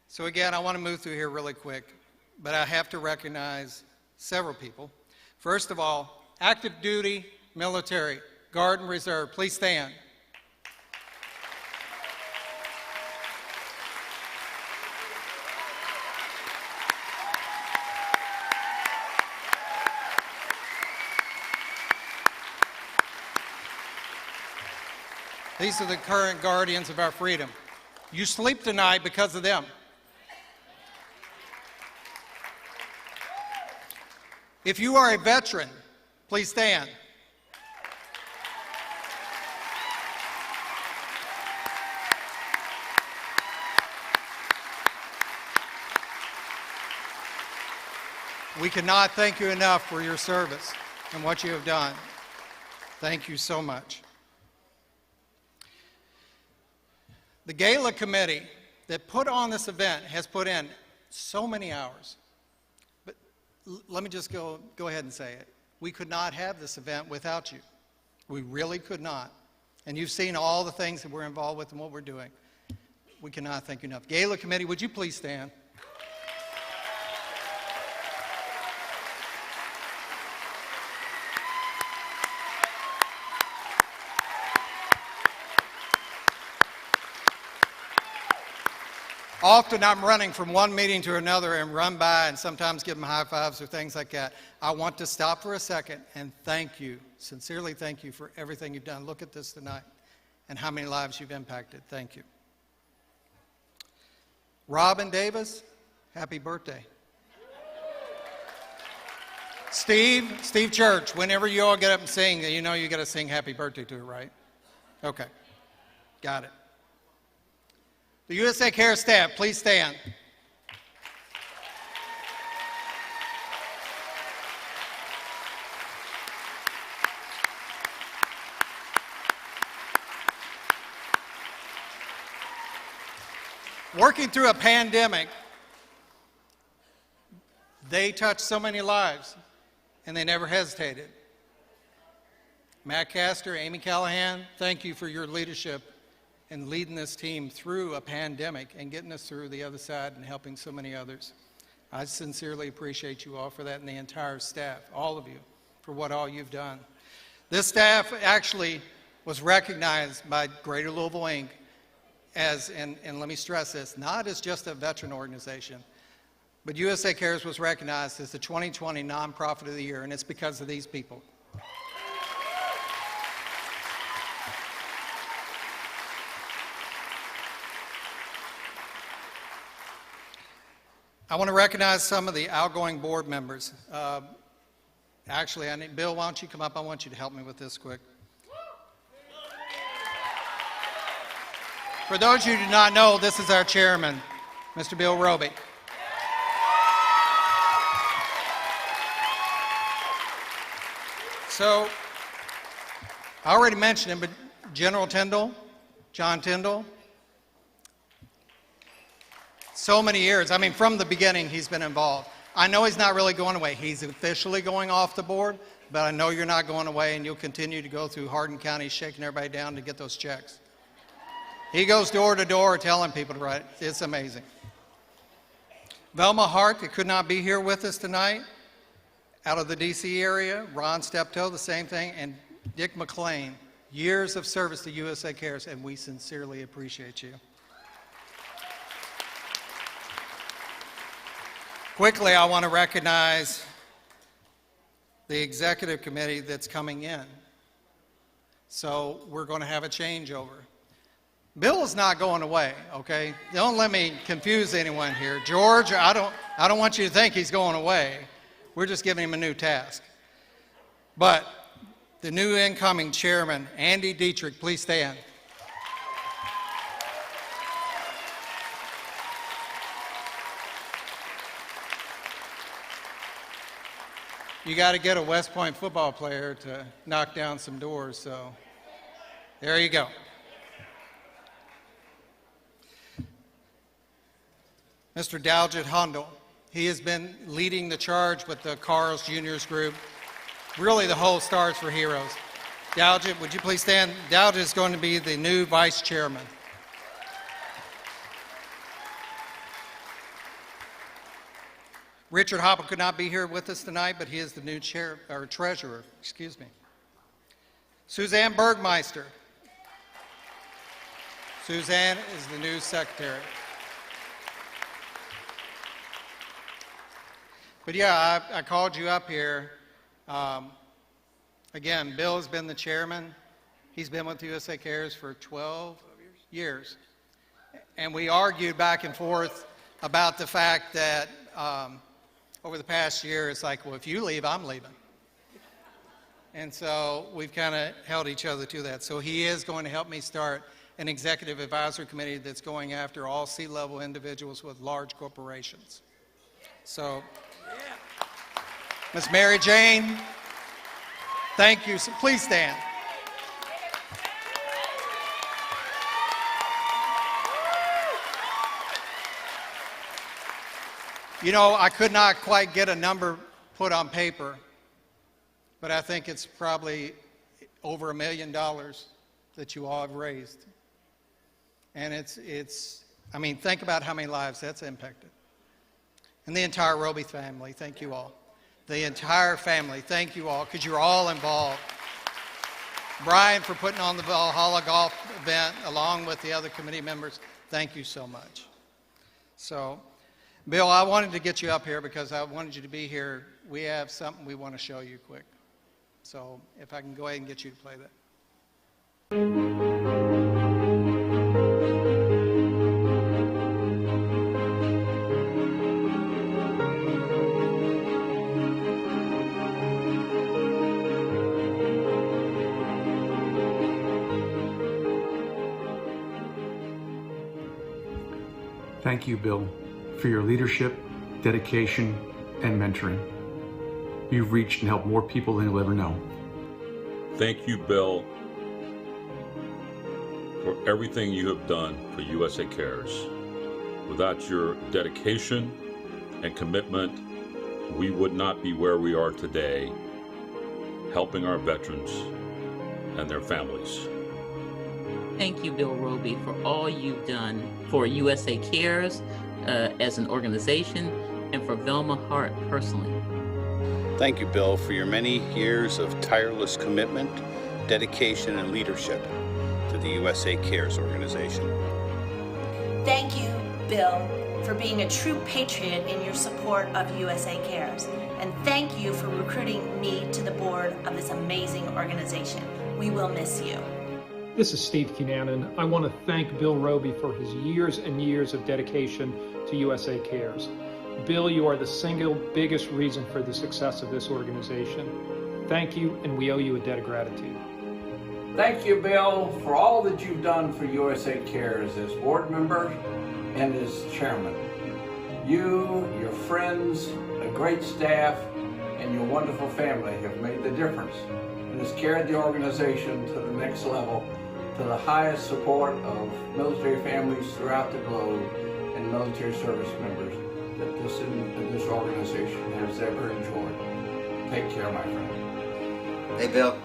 So again, I want to move through here really quick, but I have to recognize several people. First of all, active duty military, Guard and Reserve, please stand. These are the current guardians of our freedom. You sleep tonight because of them. If you are a veteran, please stand. We cannot thank you enough for your service and what you have done. Thank you so much. The Gala committee that put on this event has put in so many hours. But let me just go ahead and say it. We could not have this event without you. We really could not. And you've seen all the things that we're involved with and what we're doing. We cannot thank you enough. Gala committee, would you please stand? Often I'm running from one meeting to another and run by and sometimes give them high fives or things like that. I want to stop for a second and thank you, sincerely thank you for everything you've done. Look at this tonight and how many lives you've impacted. Thank you. Robin Davis, happy birthday. Steve Church, whenever you all get up and sing, you know you got to sing happy birthday to her, right? Okay, got it. The USA Care staff, please stand. Working through a pandemic, they touched so many lives, and they never hesitated. Matt Castor, Amy Callahan, thank you for your leadership and leading this team through a pandemic and getting us through the other side and helping so many others. I sincerely appreciate you all for that and the entire staff, all of you, for what all you've done. This staff actually was recognized by Greater Louisville, Inc. as, and let me stress this, not as just a veteran organization, but USA Cares was recognized as the 2020 Nonprofit of the Year, and it's because of these people. I want to recognize some of the outgoing board members. Actually, Bill, why don't you come up? I want you to help me with this quick. For those of you who do not know, this is our chairman, Mr. Bill Roby. So, I already mentioned him, but General Tyndall, John Tyndall, so many years. I mean, from the beginning, he's been involved. I know he's not really going away. He's officially going off the board, but I know you're not going away, and you'll continue to go through Hardin County, shaking everybody down to get those checks. He goes door to door telling people to write. It's amazing. Velma Hart, that could not be here with us tonight, out of the D.C. area. Ron Steptoe, the same thing. And Dick McLean, years of service to USA Cares, and we sincerely appreciate you. Quickly, I want to recognize the executive committee that's coming in. So we're going to have a changeover. Bill is not going away, okay? Don't let me confuse anyone here. George, I don't want you to think he's going away. We're just giving him a new task. But the new incoming chairman, Andy Dietrich, please stand. You got to get a West Point football player to knock down some doors, so there you go. Mr. Daljit Handel. He has been leading the charge with the Carl's Juniors group, really the whole Stars for Heroes. Daljit, would you please stand? Daljit is going to be the new vice chairman. Richard Hopper could not be here with us tonight, but he is the new treasurer, excuse me. Suzanne Bergmeister. Suzanne is the new secretary. But yeah, I called you up here. Again, Bill has been the chairman. He's been with USA Cares for 12 years. And we argued back and forth about the fact that over the past year, it's like, well, if you leave, I'm leaving. And so we've kind of held each other to that. So he is going to help me start an executive advisory committee that's going after all C-level individuals with large corporations. So, Ms. Mary Jane, thank you. So please stand. You know, I could not quite get a number put on paper, but I think it's probably over $1 million that you all have raised. And I mean, think about how many lives that's impacted. And the entire Roby family, thank you all. The entire family, thank you all, because you're all involved. Brian for putting on the Valhalla Golf event along with the other committee members, thank you so much. So, Bill, I wanted to get you up here because I wanted you to be here. We have something we want to show you quick. So if I can go ahead and get you to play that. Thank you, Bill, for your leadership, dedication, and mentoring. You've reached and helped more people than you'll ever know. Thank you, Bill, for everything you have done for USA Cares. Without your dedication and commitment, we would not be where we are today, helping our veterans and their families. Thank you, Bill Roby, for all you've done for USA Cares as an organization and for Velma Hart personally. Thank you, Bill, for your many years of tireless commitment, dedication, and leadership to the USA Cares organization. Thank you, Bill, for being a true patriot in your support of USA Cares. And thank you for recruiting me to the board of this amazing organization. We will miss you. This is Steve Cunanan. I want to thank Bill Roby for his years and years of dedication to USA Cares. Bill, you are the single biggest reason for the success of this organization. Thank you, and we owe you a debt of gratitude. Thank you, Bill, for all that you've done for USA Cares as board member and as chairman. You, your friends, a great staff, and your wonderful family have made the difference and has carried the organization to the next level, to the highest support of military families throughout the globe and military service members that this organization has ever enjoyed. Take care, my friend. Hey, Bill.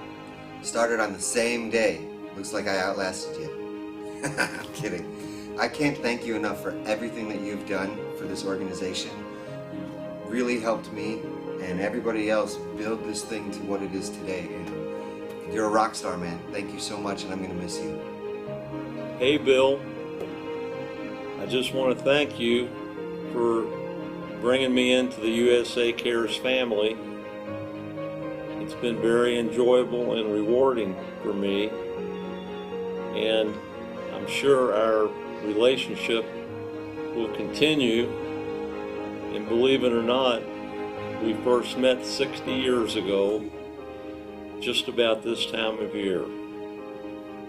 Started on the same day. Looks like I outlasted you. I'm kidding. I can't thank you enough for everything that you've done for this organization. You really helped me and everybody else build this thing to what it is today. And you're a rock star, man. Thank you so much, and I'm going to miss you. Hey, Bill. I just want to thank you for bringing me into the USA Cares family. It's been very enjoyable and rewarding for me, and I'm sure our relationship will continue. And believe it or not, we first met 60 years ago, just about this time of year.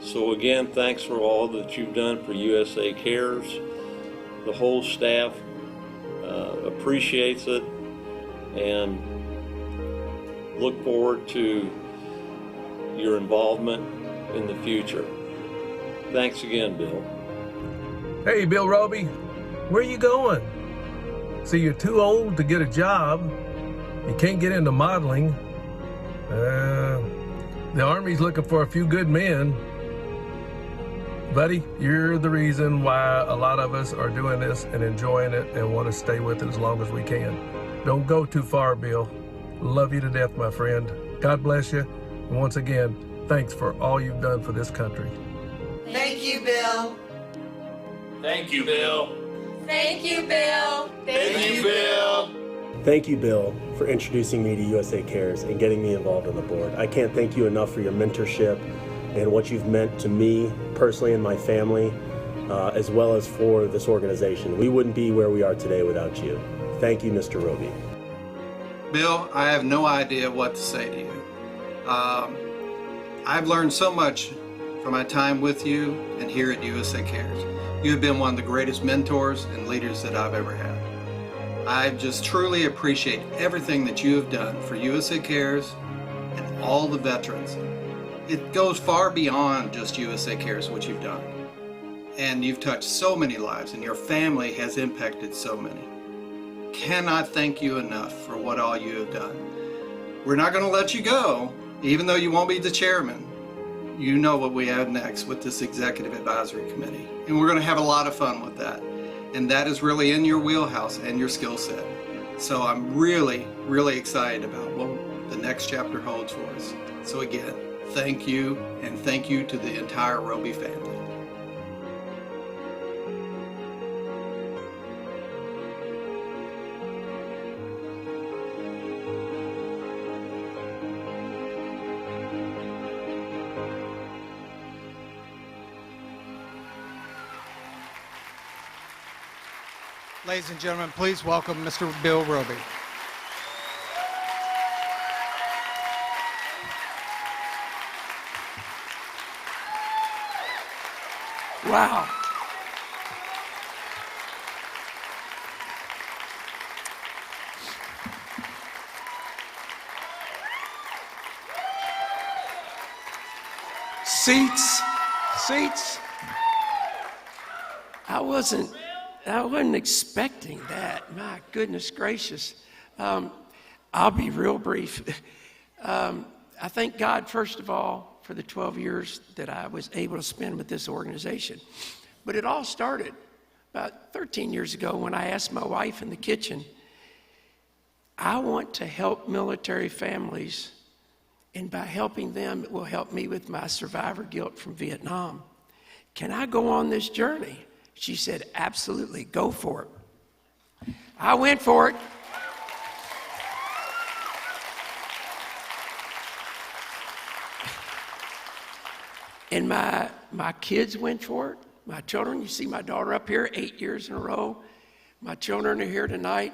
So again, thanks for all that you've done for USA Cares. The whole staff appreciates it and look forward to your involvement in the future. Thanks again, Bill. Hey, Bill Roby, where are you going? See, you're too old to get a job. You can't get into modeling. The Army's looking for a few good men. Buddy, you're the reason why a lot of us are doing this and enjoying it and want to stay with it as long as we can. Don't go too far, Bill. Love you to death, my friend. God bless you. And once again, thanks for all you've done for this country. Thank you, Bill. Thank you, Bill. Thank you, Bill. Thank you, Bill. Thank you, Bill, for introducing me to USA Cares and getting me involved on the board. I can't thank you enough for your mentorship and what you've meant to me personally and my family, as well as for this organization. We wouldn't be where we are today without you. Thank you, Mr. Roby. Bill, I have no idea what to say to you. I've learned so much from my time with you and here at USA Cares. You have been one of the greatest mentors and leaders that I've ever had. I just truly appreciate everything that you have done for USA Cares and all the veterans. It goes far beyond just USA Cares, what you've done. And you've touched so many lives, and your family has impacted so many. Cannot thank you enough for what all you have done. We're not going to let you go, even though you won't be the chairman. You know what we have next with this Executive Advisory Committee. And we're going to have a lot of fun with that. And that is really in your wheelhouse and your skill set. So I'm really, really excited about what the next chapter holds for us. So again, thank you, and thank you to the entire Roby family. Ladies and gentlemen, please welcome Mr. Bill Roby. Wow. Seats. I wasn't expecting that. My goodness gracious. I'll be real brief. I thank God, first of all, for the 12 years that I was able to spend with this organization. But it all started about 13 years ago when I asked my wife in the kitchen, I want to help military families, and by helping them, it will help me with my survivor guilt from Vietnam. Can I go on this journey? She said, absolutely, go for it. I went for it. And my kids went for it. My children, you see my daughter up here 8 years in a row. My children are here tonight.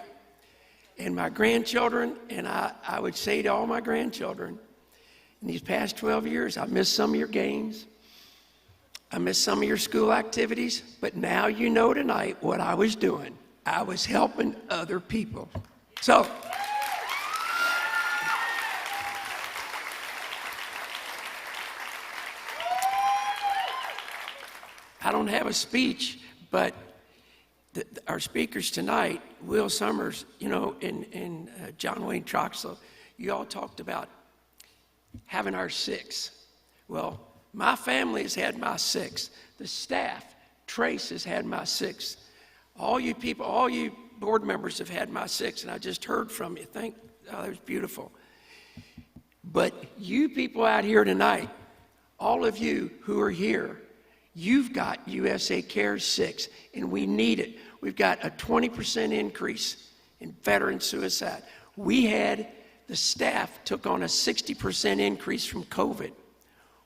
And my grandchildren, and I would say to all my grandchildren, in these past 12 years, I missed some of your games. I missed some of your school activities, but now you know tonight what I was doing. I was helping other people. So, I don't have a speech, but our speakers tonight, Will Summers, and John Wayne Troxel, you all talked about having our 6. Well, my family has had my 6. The staff, Trace has had my 6. All you people, all you board members have had my 6, and I just heard from you. That was beautiful. But you people out here tonight, all of you who are here, you've got USA Cares 6, and we need it. We've got a 20% increase in veteran suicide. The staff took on a 60% increase from COVID.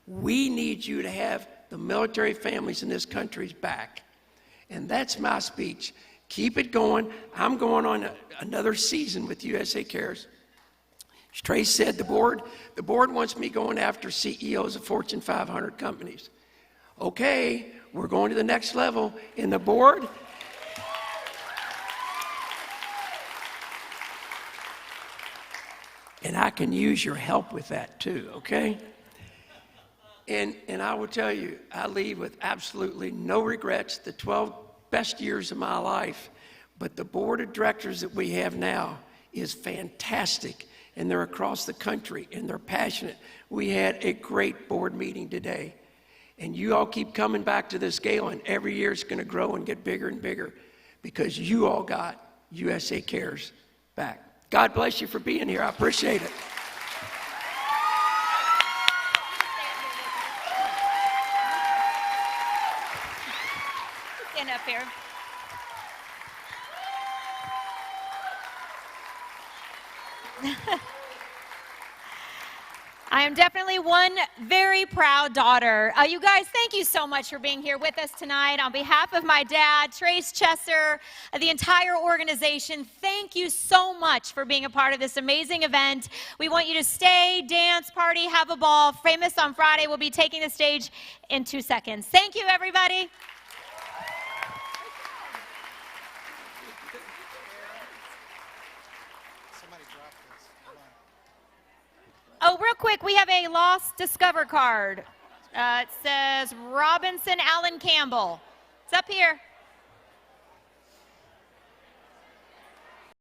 We need you to have the military families in this country's back. And that's my speech. Keep it going. I'm going on another season with USA Cares. As Trace said, the board wants me going after CEOs of Fortune 500 companies. Okay, we're going to the next level. In the board, and I can use your help with that too, okay? And I will tell you, I leave with absolutely no regrets, the 12 best years of my life. But the board of directors that we have now is fantastic, and they're across the country, and they're passionate. We had a great board meeting today, and you all keep coming back to this gala, and every year it's going to grow and get bigger and bigger because you all got USA Cares back. God bless you for being here. I appreciate it. Stand up here. I am definitely one very proud daughter. You guys, thank you so much for being here with us tonight. On behalf of my dad, Trace Chesser, the entire organization, thank you so much for being a part of this amazing event. We want you to stay, dance, party, have a ball. Famous on Friday will be taking the stage in 2 seconds. Thank you, everybody. Oh, real quick, we have a Lost Discover card. It says Robinson Allen Campbell. It's up here.